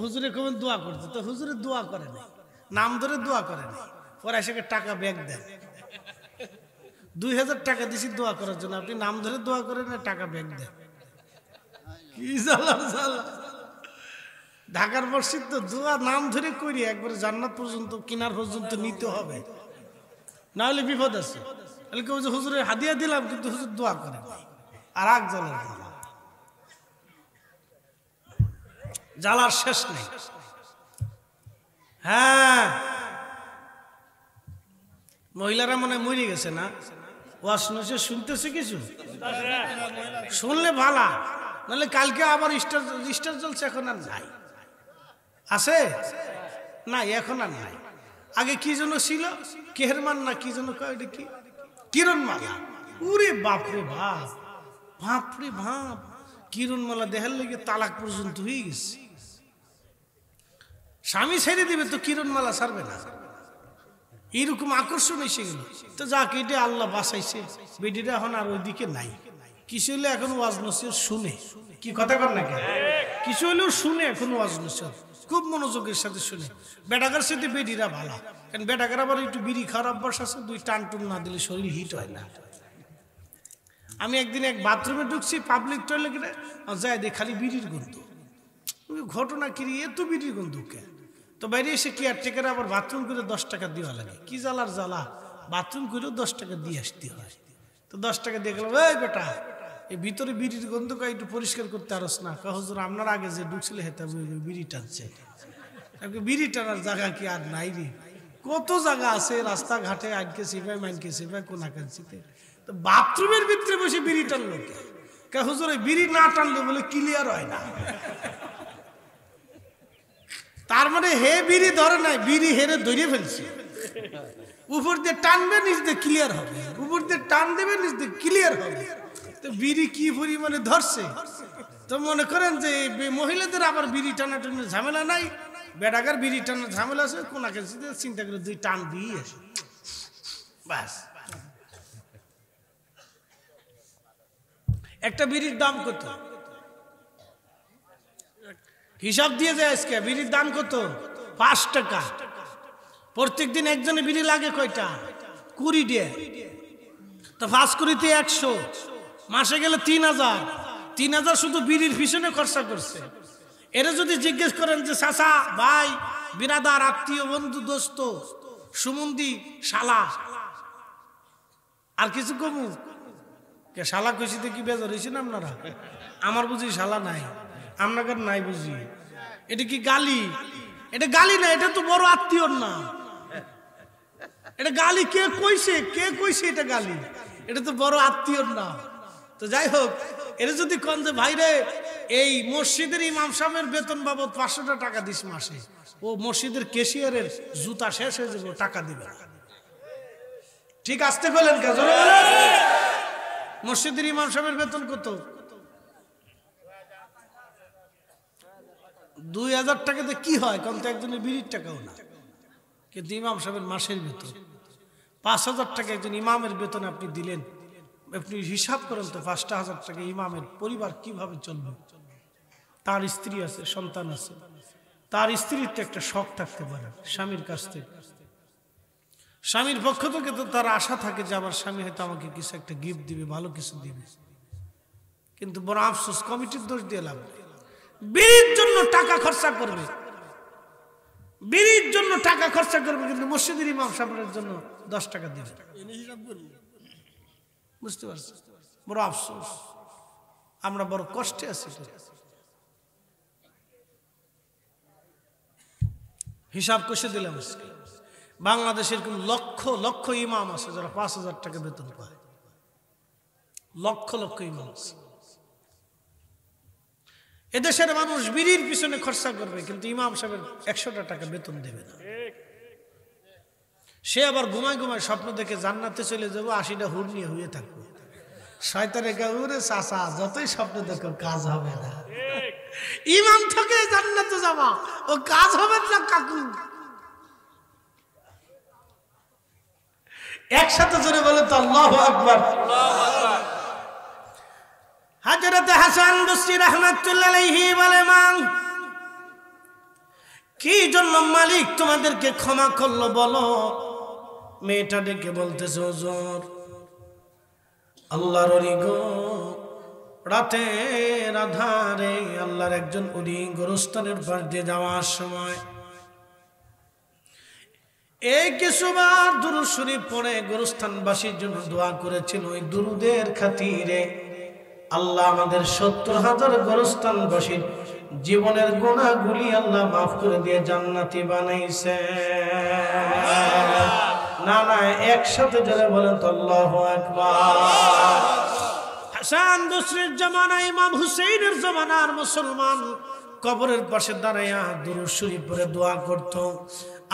হুজুরে কবেন দোয়া করছে, তো হুজুরে দোয়া করে নাই, নাম ধরে দোয়া করে নাই। পরে এসে টাকা ব্যাগ দেন, 2000 টাকা দিছি দোয়া করার জন্য, আপনি নাম ধরে দোয়া করেন না, টাকা ব্যাগ দেন। কি জ্বালা জ্বালা! ঢাকার মসজিদ তো দোয়া নাম ধরে করি, একবারে জান্নাত পর্যন্ত কিনার পর্যন্ত নিতে হবে, না হলে বিপদ আছে। কেউ যে হুজুরের হাদিয়া দিলাম কিন্তু হুজুর দোয়া করে, আর এক জ্বালার জ্বালা, জ্বালার শেষ নেই। হ্যাঁ, মহিলারা মনে মরে গেছে না, ওয়াজ শুনতেছে কিছু, শুনলে ভালা, নাহলে কালকে আবার স্টার চলছে, এখন আর নাই। আছে না, এখন আর নাই। আগে কি যেন ছিল, কেহরমান না কি যেন কয়, কি কিরণমালা। উরে বাপরে বাপ, বাপরে বাপ, কিরণমালা দেখার লেগে তালাক পর্যন্ত হয়ে গেছে। স্বামী ছেড়ে দিবে তো কিরণমালা ছাড়বে না, এইরকম আকর্ষণ এসে গেল। তো যাক, এটা আল্লাহ বাঁচাইছে, বেডিটা এখন আর ওইদিকে নাই। কিছু হলে এখন ওয়াজ নসিহত শুনে, কি কথা কর না, কিছু হলেও শুনে এখন ওয়াজ নসিহত খুব মনোযোগের সাথে শুনে। বেটাকার সাথে বেডিরা ভালো, কারণ বেটাকার আবার একটু বিড়ি খাওয়ার অভ্যাস আছে, 2 টান টুন না দিলে শরীর হিট হয় না। আমি একদিন এক বাথরুমে ঢুকছি, পাবলিক টয়লেটে, যাই দেখ খালি বিড়ির গন্ধ। ঘটনা কি, এত বিড়ির গন্ধ কে? তো বাইরে এসে কেয়ারটেকার আবার বাথরুম করে 10 টাকা দেওয়া লাগে। কি জ্বালার জ্বালা, বাথরুম করেও 10 টাকা দিয়ে আসতে হয়। তো 10 টাকা দিয়ে গেলাম, এই বেটা এই ভিতরে বিড়ির গন্ধ কা একটু পরিষ্কার করতে আরস না? হুজুর আপনার আগে যে ঢুকছিল হেতা বিড়ি টানছে, বিড়ি টানার জায়গা কি আর নাই রে? কত জায়গা আছে রাস্তাঘাটে আজকে সিপাই মাইনকে সিপাই কোনাকাঞ্চিতে, তো বাথরুমের ভিতরে বসে বিড়ি টানলো কে হুজুর? বিড়ি না টানলে বলে ক্লিয়ার হয় না। তার মানে হে বিড়ি ধরে নাই, বিড়ি হেরে ধরে ফেলছে। উপর দিয়ে টানবে নিচ দিয়ে ক্লিয়ার হবে, উপর দিয়ে টান দেবে নিচ দিয়ে ক্লিয়ার হবে। তো বিড়ি কি পরিমাণে ধরছে, তো মনে করেন যে মহিলাদের আবার বিড়ি টানা টানার ঝামেলা নাই, বেড়াগার বিড়ি টানার ঝামেলা আছে, কোনাকে চিন্তা করে দুই টান দিয়ে আসে বাস। একটা বিড়ির দাম কত হিসাব দিয়ে যায় আজকে? বিড়ির দাম কত? 5 টাকা। প্রত্যেক দিন একজনে বিড়ি লাগে কয়টা? 20 দিয়ে, তো 5 কুড়িতে 100, মাসে গেলে 3000। 3000 শুধু বিড়ির পিছনে খরচা করছে। এরা যদি জিজ্ঞেস করেন যে চাচা ভাই বিরাদার আত্মীয় বন্ধু দোস্ত সুমন্দি শালা আর কিছু কমু কে? শালা কইছিতে কি বেজার হয়েছেন আপনারা? আমার বুঝি শালা নাই, আপনাদের নাই বুঝি। এটা কি গালি? এটা গালি না, এটা তো বড় আত্মীয়র না। এটা গালি কে কইছে? কে কইছে এটা গালি? এটা তো বড় আত্মীয়র না। তো যাই হোক, এটা যদি কন যে ভাইরে এই মসজিদের ইমাম সাহেবের বেতন বাবদ 500 টাকা দিস মাসে, ও মসজিদের ক্যাশিয়ারের জুতা শেষ হয়ে যাবে, টাকা দিবে না। ঠিক আসতে বলেন কে? মসজিদের ইমাম সাহেবের বেতন কত? 2000 টাকাতে কি হয়? কারণ তো একজনের বিড়ির টাকাও না, কিন্তু ইমাম সাহেবের মাসের বেতন 5000 টাকা। একজন ইমামের বেতন আপনি দিলেন, আপনি হিসাব করেন তো 5000 টাকা ইমামের পরিবার কিভাবে চলবে? তার স্ত্রী আছে, সন্তান আছে, তার স্ত্রীর তো একটা শখ থাকতে পারে স্বামীর কাছ থেকে। স্বামীর পক্ষ থেকে তো তার আশা থাকে যে আমার স্বামী হয়তো আমাকে কিছু একটা গিফট দিবে, ভালো কিছু দিবে। কিন্তু বড় আফসোস, কমিটির দোষ দিয়ে লাভ নেই। বিড়ির জন্য টাকা খরচা করবে, বিড়ির জন্য টাকা খরচা করবে, কিন্তু মসজিদের ইমাম সাহেবের জন্য 10 টাকা দিবে। বুঝতে পারছি? বড় আফসোস, আমরা বড় কষ্টে আছি। হিসাব কষে দিলাম, বাংলাদেশের কোন লক্ষ লক্ষ ইমাম আছে যারা 5000 টাকা বেতন পায়। লক্ষ লক্ষ ইমাম আছে। এদেশের মানুষ বিড়ির পিছনে খরচা করবে, কিন্তু ইমাম সাহেবের 100 টাকা বেতন দেবে না। সে আবার ঘুমায় ঘুমায় স্বপ্ন দেখে জান্নাতে চলে যাবো, 80টা হুর নিয়ে হয়ে থাকবো। শয়তানের গাউরে চাচা যতই স্বপ্ন দেখো কাজ হবে না। ইমাম থেকে জান্নাতে যাবা, ও কাজ হবে না কাকু। একসাথে জোরে বলে তো আল্লাহু আকবার। হযরত হাসান বসরি রাহমাতুল্লাহ আলাইহি বলে, মান কি জন্য মালিক তোমাদেরকে ক্ষমা করলো বলো? মেয়েটা ডেকে বলতেছে, হুজুর আল্লাহর ওলি গো, রাতে আধারে আল্লাহর একজন ওলি গোরস্থানের পাশ দিয়ে যাওয়ার সময় এই কিছুবার দুরূদ শরীফ পড়ে গোরস্থানবাসীর জন্য দোয়া করেছিল। ওই দুরুদের খাতিরে আল্লাহ আমাদের 70,000 গোরস্থানবাসীর জীবনের গুনাহগুলি আল্লাহ মাফ করে দিয়ে জান্নাতি বানাইছে। না না, একসাথে জোরে বলেন তো আল্লাহু আকবার। হাসান বসরির জামানা, ইমাম হুসাইনের জামানার মুসলমান কবরের পাশে দাঁড়াইয়া দুরূদ শরীফ পড়ে দোয়া করত।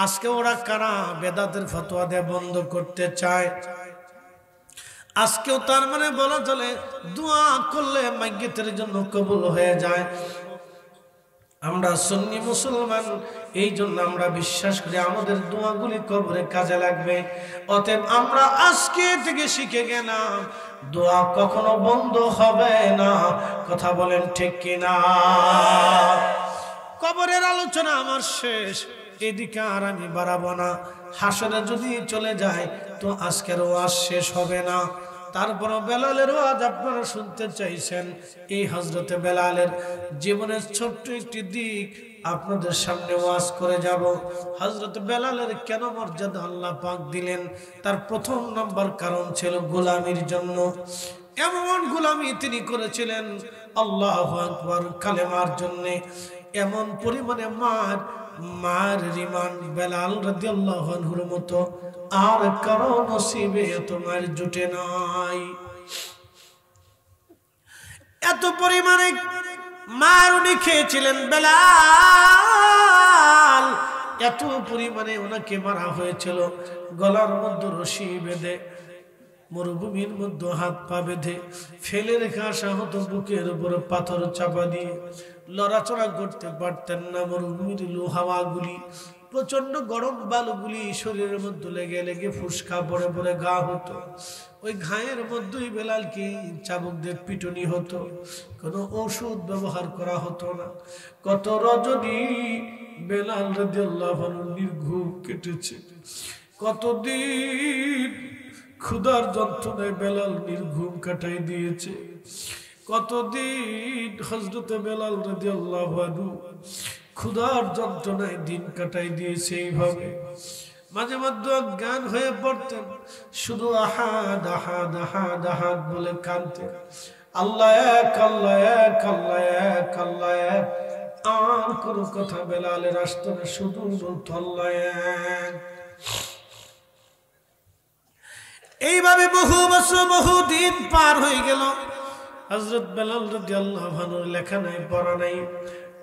আজকে ওরা কারা বেদাতের ফতোয়া দিয়ে বন্ধ করতে চায়। আজকেও তার মানে বলা চলে দোয়া করলে মাইয়িতের জন্য কবুল হয়ে যায়। আমরা সুন্নি মুসলমান, এই জন্য আমরা বিশ্বাস করি আমাদের দোয়াগুলি কবরে কাজে লাগবে। অতএব আমরা আজকে থেকে শিখে গেলাম দোয়া কখনো বন্ধ হবে না। কথা বলেন ঠিক কিনা? কবরের আলোচনা আমার শেষ, এদিকে আর আমি বাড়াবো না। হাসরে যদি চলে যায় তো আজকের ওয়াজ শেষ হবে না। তারপরও বেলালের ওয়াজ আপনারা শুনতে চাইছেন। এই হযরতে বেলালের জীবনের ছোট্ট একটি দিক আপনাদের সামনে ওয়াজ করে যাব। হযরতে বেলালের কেন মর্যাদা আল্লাহ পাক দিলেন, তার প্রথম নাম্বার কারণ ছিল গোলামির জন্য। এমন গোলামি তিনি করেছিলেন আল্লাহু আকবার কালেমার জন্য। এমন পরিমাণে মার মার রিমান বেলাল রাদিয়াল্লাহু আনহুর মতো আর কারো নসিবে তোমার জুটে নাই। এত পরিমাণে মার উনি খেয়েছিলেন বেলাল, এত পরিমাণে ওনাকে মারা হয়েছিল, গলার মধ্যে রশি বেঁধে মরুভূমির মধ্যে হাত পা বেঁধে ফেলে রেখে আসা হতো, বুকের উপর পাথর চাপা দিয়ে, লড়াচড়া করতে পারতেন না। মরুভূমির লোহাওয়াগুলি, প্রচন্ড গরম বালুগুলি শরীরের মধ্যে লেগে লেগে ফুসকা পড়ে পড়ে ঘা হতো। ওই ঘায়ের মধ্যেই বেলালকে চাবুক দিয়ে পিটুনি হতো, কোনো ওষুধ ব্যবহার করা হতো না। কত রজনী বেলাল রাদিয়াল্লাহু আনহু নির্ঘুম কেটেছে, কতদিন ক্ষুধার যন্ত্রণায় বেলাল নির্ঘুম কাটাই দিয়েছে, কতদিন হযরতে বেলাল রাদিয়াল্লাহু আনহু ক্ষুধার যন্ত্রণায় দিন কাটাই দিয়েছে। এইভাবে মাঝে মধ্যে অজ্ঞান হয়ে পড়তেন, শুধু আহাদ আহাদ আহাদ আহাদ বলে কাঁদতেন, আল্লাহ এক আল্লাহ এক আল্লাহ এক আল্লাহ এক। আর কোনো কথা বেলালের আসতো না, শুধু বলতো আল্লাহ এক। এইভাবে বহু বছর বহু দিন পার হয়ে গেল। হযরত বেলাল রাদিয়াল্লাহু আনহুর লেখা নাই, পড়া নাই,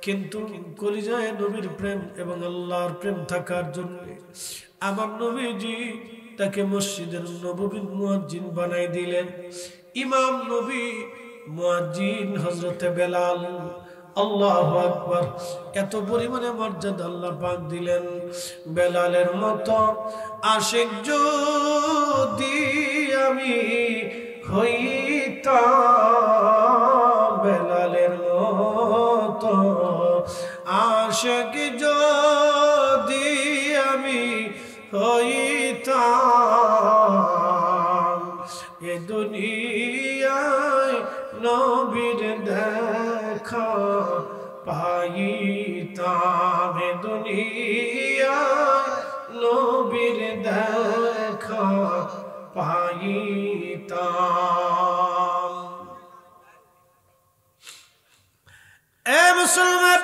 কিন্তু কলিজায় নবীর প্রেম এবং আল্লাহর প্রেম থাকার জন্য আমার নবীজি তাকে মসজিদের নববীর মুয়াজ্জিন বানাই দিলেন। ইমাম নবী মুয়াজ্জিন হযরতে বেলাল। আল্লাহু আকবার। এত পরিমাণে মর্যাদা আল্লাহ পাক দিলেন। বেলালের মতো আশিক যদি আমি হইতাম, বেলালের মতো আশিক যদি আমি হইতাম, এ দুনিয়ায় নবীর দেখা পাইতাম, এ দুনিয়ায় নবীর দেখা পাইতাম। এ মুসলমান,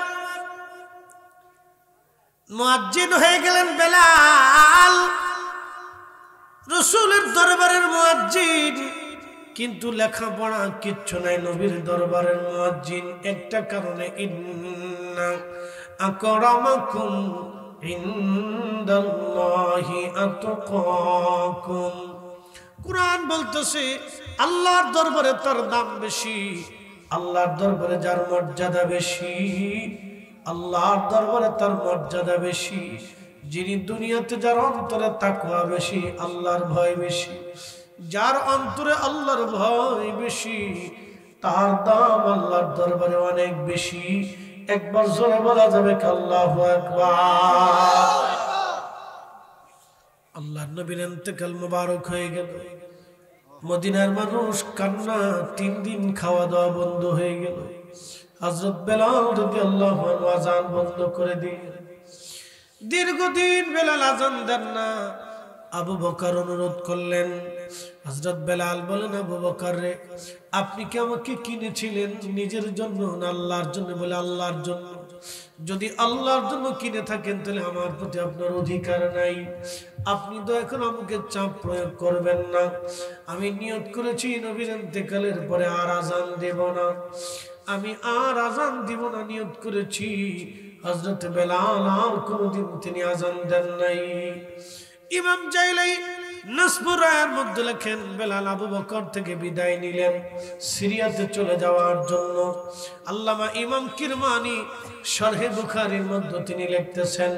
মুয়াজ্জিন হয়ে গেলেন বেলাল, রাসূলের দরবারের মুয়াজ্জিন, কিন্তু লেখাপড়া কিচ্ছু নাই, নবীর দরবারের মুয়াজ্জিন। একটা কারণে, ইন্না আকরামাকুম ইনদাল্লাহি আতকাকুম। কুরআন বলতেছে আল্লাহর দরবারে তার দাম বেশি, আল্লাহর দরবারে যার মর্যাদা বেশি, আল্লাহর দরবারে তার মর্যাদা বেশি, যিনি দুনিয়াতে যার অন্তরে তাকওয়া বেশি, আল্লাহর ভয় বেশি, যার অন্তরে আল্লাহর ভয় বেশি, তার দাম আল্লাহর দরবারে অনেক বেশি। একবার জোরে বলা যাবে আল্লাহু আকবার। আল্লাহর নবীর ইন্তেকাল মুবারক হয়ে গেল। মদিনার মানুষ কান্না, 3 দিন খাওয়া দাওয়া বন্ধ হয়ে গেল। হযরত বেলাল রাদিয়াল্লাহু আনহু আযান বন্ধ করে দিলেন। দীর্ঘদিন বেলাল আযান দেন না। আবু বকর অনুরোধ করলেন। হযরত বেলাল বলেন, আবু বকর রে, আপনি কি আমাকে কিনেছিলেন নিজের জন্য না আল্লাহর জন্য? বলে, আল্লাহর জন্য। যদি আল্লাহর জন্য কিনে থাকেন তাহলে আমার প্রতি আপনার অধিকার নাই, আপনি দয়া করে আমাকে চাপ প্রয়োগ করবেন না। আমি নিয়ত করেছি নবীর ইন্তেকালের পরে আর আযান দেব না, আমি আর আযান দিব না নিয়ত করেছি। হযরত বেলাল আর কোনদিন তিনি আযান দেন নাই। ইমাম জাইলাই নাসবুর রায়ের মধ্যে লেখেন, বেলাল আবু বকর থেকে বিদায় নিলেন সিরিয়াতে চলে যাওয়ার জন্য। আল্লামা ইমাম কিরমানি শরহে বুখারীর মধ্যে তিনি লিখতেছেন,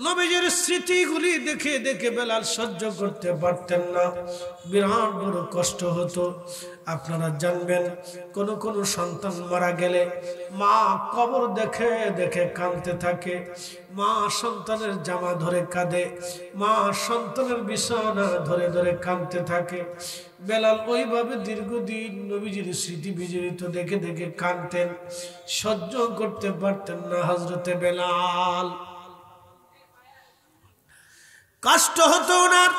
নবীজির স্মৃতিগুলি দেখে দেখে বেলাল সহ্য করতে পারতেন না, বিরাট বড় কষ্ট হতো। আপনারা জানবেন, কোন কোন সন্তান মারা গেলে মা কবর দেখে দেখে কাঁদতে থাকে, মা সন্তানের জামা ধরে কাঁদে, মা সন্তানের বিছানা ধরে ধরে কাঁদতে থাকে। বেলাল ওইভাবে দীর্ঘদিন নবীজির স্মৃতি বিজড়িত দেখে দেখে কাঁদতেন, সহ্য করতে পারতেন না হযরতে বেলাল, কষ্ট হতো ওনার।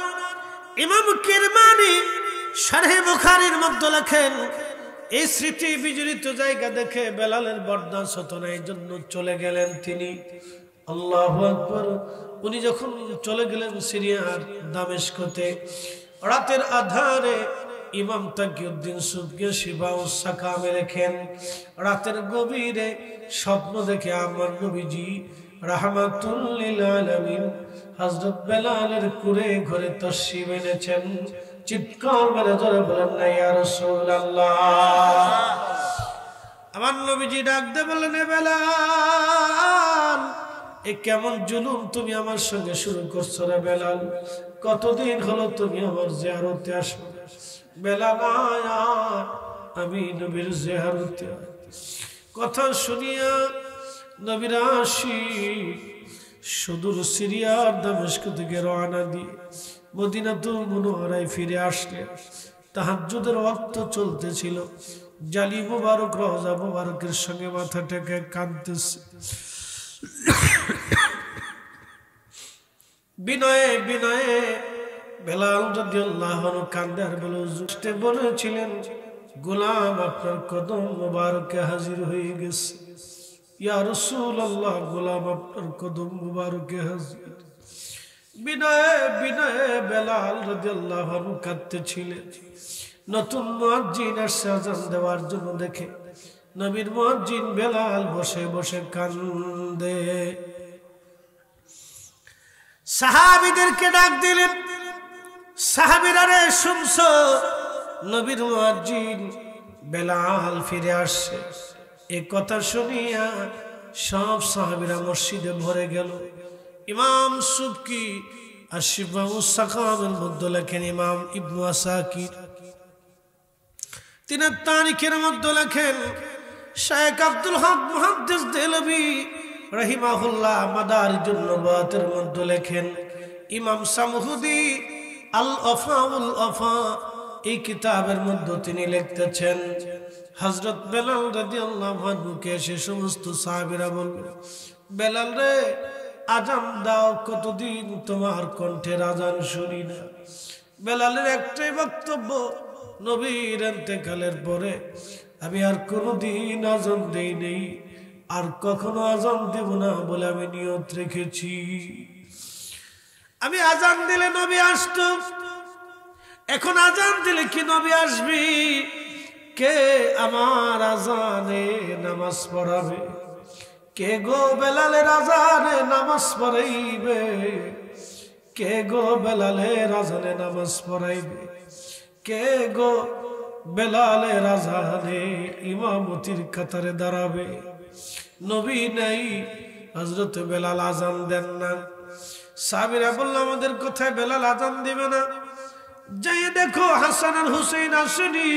ইমাম কিরমানি শরহে বুখারীর মধ্যে লেখেন, এই স্মৃতি বিজড়িত জায়গা দেখে বেলালের বরদাস্ত হতো না, এই জন্য চলে গেলেন তিনি। আল্লাহু আকবার। উনি যখন চলে গেলেন সিরিয়ার দামেস্কতে, রাতের আধারে ইমাম তাকিউদ্দিন সুবকি শিফাউ সাকামে লেখেন, রাতের গভীরে স্বপ্ন দেখে আমার নবীজি রাহমাতুল লিল আলামিন হযরত বেলালের কুরে ঘরে তশরিফ এনেছেন। চিৎকার মেরে জোরে বলেন না ইয়া রাসূলুল্লাহ। আমার নবীজি ডাক দিয়ে বললেন, বেলাল, এ কেমন জুলুম তুমি আমার সঙ্গে শুরু করছো রে বেলাল? কতদিন হলো তুমি আমার জিয়ারতে আসো? বেলাল, আমি নবীর জিয়ারতে কথা শুনিয়া নবীর আশিক সুদূর সিরিয়ার দামেস্ক থেকে রওনা দিয়ে মদিনাতুল মুনাওয়ারায় ফিরে আসলে তাহাজ্জুদের ওয়াক্ত চলতেছিল। জালি মুবারক রওজা মুবারকের সঙ্গে মাথা টেকে কাঁদতেছে। বিনয়ে বিনয়ে বেলাল রাদিয়াল্লাহু আনহু কান্দে আর বলেছিলেন, গোলাম আপনার কদম মুবারকে হাজির হয়ে গেছে। ইয়া রাসূলুল্লাহ, গোলাম আপনার কদম মুবারকে হাজির। বিনয়ে বিনয়ে বেলাল রাদিয়াল্লাহু আনহু কাঁদতেছিলেন। নতুন মুয়াজ্জিন আসছে আযান দেওয়ার জন্য দেখে নবীর মুয়াজ্জিন বেলাল বসে বসে কান্দে। সাহাবীদেরকে ডাক দিলেন, সাহাবীরা রে শুনছো, নবীর মুয়াজ্জিন বেলাল ফিরে আসছে। এই কথা শুনিয়া সব সাহাবীরা মসজিদে ভরে গেল। ইমাম সুবকি আশিফাউ সাকামের মধ্যে লেখেন, ইমাম ইবনু আসাকির তিনি তারিখের মধ্যে লেখেন, শেখ আব্দুল হক মুহাদ্দিস দেহলভী রাহিমাহুল্লাহ মাদারিজুন নুবুওয়াতের মধ্যে লেখেন, ইমাম সামহুদি আল ওয়াফাউল ওয়াফা এই কিতাবের মধ্যে তিনি লিখতেছেন, হযরত বেলাল রাদিয়াল্লাহু আনহুকে সে সমস্ত সাহাবীরা বলল, বেলাল রে, আজান দাও, কতদিন তোমার কণ্ঠের আজান শুনি না। বেলালের একটাই বক্তব্য, নবীর ইন্তেকালের পরে আমি আর কোনোদিন আজান দেই নেই, আর কখনো আজান দেব না বলে আমি নিয়ত রেখেছি। আমি আজান দিলে নবী আসতো, এখন আজান দিলে কি নবী আসবি? কে আমার আজানে নামাজ পড়াবে? কে গো বেলালের আজানে নামাজ পড়াইবে? কে গো বেলালের আজানে নামাজ পড়াইবে? কে গো বেলালের আজানে ইমামতির কাতারে দাঁড়াবে? নবী নাই, হযরত বেলাল আজান দেন না। সাহাবীরা বলল, আমাদের কোথায় বেলাল আজান দিবে না? যাই দেখো হাসান আর হুসেন আসেনি।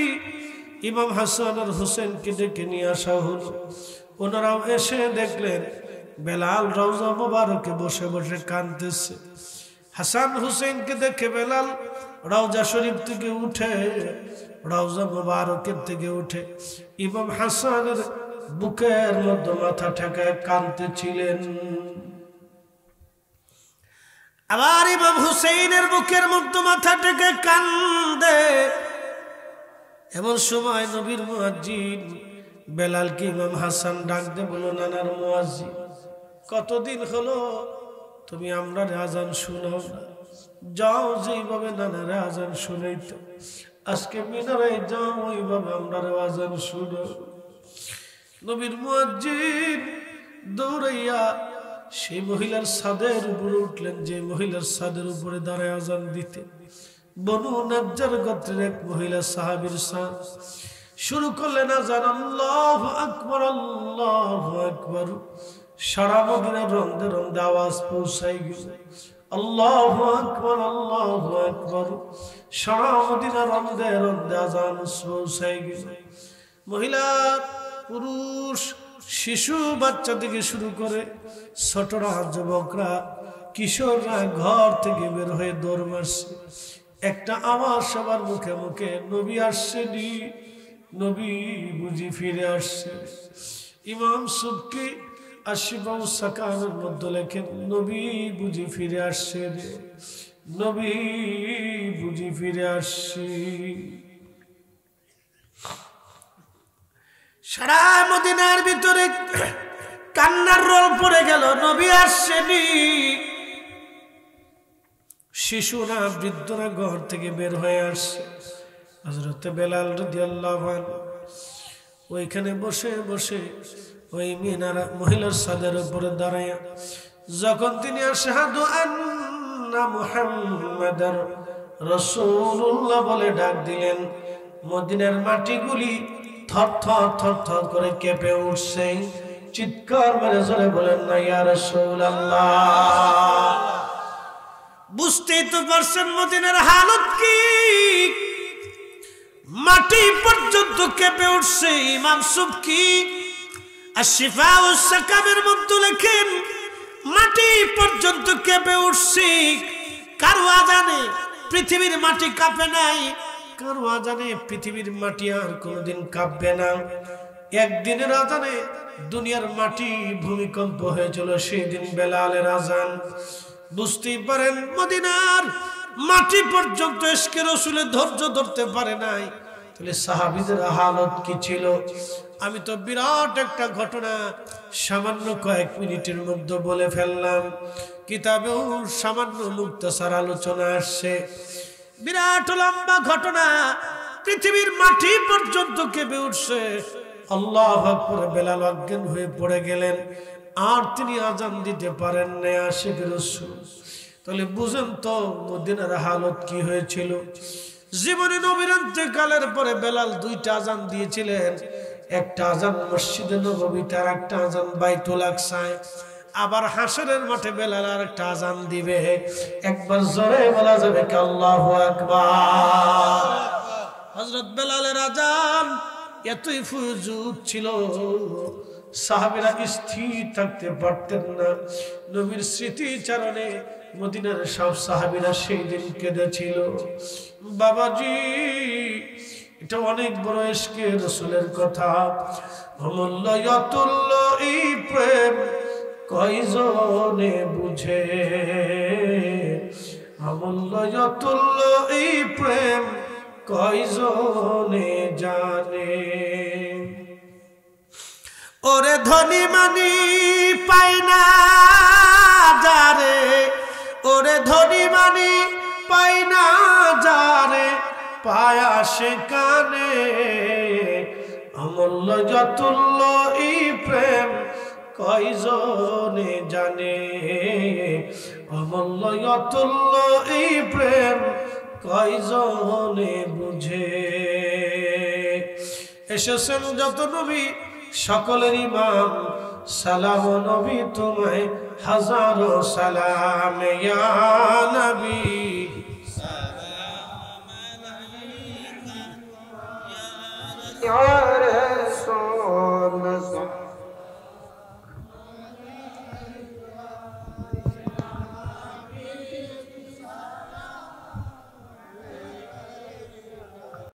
ইমাম হাসান আর হুসেনকে ডেকে নিয়ে আসা হলো। ওনারাও এসে দেখলেন বেলাল রওজা মুবারকে বসে বসে কাঁদতেছে। হাসান হুসেনকে দেখে বেলাল রওজা শরীফ থেকে উঠে, রওজা মুবারকের থেকে উঠে ইমাম হাসানের বুকের মধ্যে মাথা ঠেকায় কাঁদতেছিলেন। আবার ইমাম হুসেইনের বুকের মধ্যে মাথা ঠেকে কান্দে। এমন সময় নবীর মুয়াজ্জিন বেলালকে ইমাম হাসান ডাক দে, বলো, নানার মুয়াজ্জিন, কতদিন হলো তুমি আমরা আজান শুনাও না? যাও, যেইভাবে নানারে আজান শুনাইতো আজকে মিনারে যাও, ওইভাবে আমরা আজান শুনো। নবীর মুয়াজ্জিন দৌড়াইয়া সেই মহিলার ছাদের উপরে উঠলেন, যে মহিলার ছাদের উপরে দাঁড়ায় আজান দিতে বনু নাজ্জার গোত্রের এক মহিলা সাহাবীর সাথ শুরু করলেন আজান। আল্লাহু আকবার, আল্লাহু আকবার। সারা মদিনার রন্দে রন্দে আওয়াজ পৌঁছাই গেল, আল্লাহু আকবার, আল্লাহু আকবার। সারা মদিনার রন্দে রন্দে আজান পৌঁছাই গেল। মহিলা, পুরুষ, শিশু, বাচ্চা থেকে শুরু করে ছোটরা, যুবকরা, কিশোররা ঘর থেকে বের হয়ে দৌড় মারছে। একটা আওয়াজ সবার মুখে মুখে, নবী আসছেনি, নবী বুঝি ফিরে আসছে। ইমাম সুবকি আশিফাউ সাকানের মধ্যে লেখেন, নবী বুঝি ফিরে আসছে রে, নবী বুঝি ফিরে আসছে। সারা মদিনার ভিতরে কান্নার রোল পড়ে গেল, নবী আসেনি। শিশুরা বৃদ্ধরা ঘর থেকে বের হয়ে আসছে। হযরত বেলাল রাদিয়াল্লাহু আনহু ওইখানে বসে বসে ওই মহিলার ছাদের উপরে দাঁড়ায় যখন তিনি আশহাদু আন্না মুহাম্মাদার রাসূলুল্লাহ বলে ডাক দিলেন, মদিনার মাটিগুলি থরথর থরথর করে কেঁপে উঠছে। চিৎকার মেরে জোরে বলেন না ইয়া রাসূলুল্লাহ। বুঝতেই তো পারছেন মদিনার হালত কি, মাটি পর্যন্ত কেঁপে উঠছে। ইমাম সুবকি আশ-শিফা ওয়াস সাকামের মধ্যে লেখেন, মাটি পর্যন্ত কেঁপে উঠছে। কারো আজানে পৃথিবীর মাটি কাঁপে নাই, কারো আজানে পৃথিবীর মাটি আর কোনোদিন কাঁপবে না। একদিনের আজানে দুনিয়ার মাটি ভূমিকম্প হয়েছিল, সেই দিন বেলালের আজান। বুঝতেই পারেন মদিনার মাটি পর্যন্ত ইশকে রাসূলের ধৈর্য ধরতে পারে নাই, তাহলে সাহাবীদের হালত কি ছিল। আমি তো বিরাট একটা ঘটনা সামান্য কয়েক মিনিটের মধ্যে বলে ফেললাম, কিতাবেও সামান্য মুক্তাসার আলোচনা আসছে। বিরাট লম্বা ঘটনা, পৃথিবীর মাটি পর্যন্ত কেঁপে উঠছে। আল্লাহু আকবার। বেলাল অজ্ঞান হয়ে পড়ে গেলেন, আর তিনি আজান দিতে পারেন না আশিক রাসূল। তাহলে বুঝেন তো মদিনার হালত কি হয়েছিল। জীবনে নবীর ইন্তেকালের পরে বেলাল দুইটা আজান দিয়েছিলেন, একটা আজান মসজিদে নববীতে, আর একটা আজান বাইতুল আকসায়। আবার হাসরের মাঠে বেলাল আর একটা আজান দিবে। একবার জোরে বলা যাবে কি আল্লাহু আকবার। হযরত বেলালের আজান এতই ফুজুদ ছিল, সাহাবীরা স্থির থাকতে পারতেন না। নবীর স্মৃতিচারণে মদিনার সব সাহাবীরা সেই দিন কেঁদেছিল। বাবাজি, এটা অনেক বড় ইশকে রাসূলের কথা। অমূল্য অতুল্য এই প্রেম কয়জনে বুঝে, অমূল্য অতুল্য এই প্রেম কয়জনে জানে। ওরে ধনী মানি পাই না যারে, ওরে ধনী মানি পাই না যারে, পায়া সে কানে। অমূল্য যতুল্য এই প্রেম কয়জনে জানে, অমূল্য অতুল্য এই প্রেম কয়জনে বুঝে। এসেছেন যত নবী সকলের ইমাম, সালাম নবী তোমায় হাজারো সালাম। ইয়া নবী সালাম আলাইকা ইয়া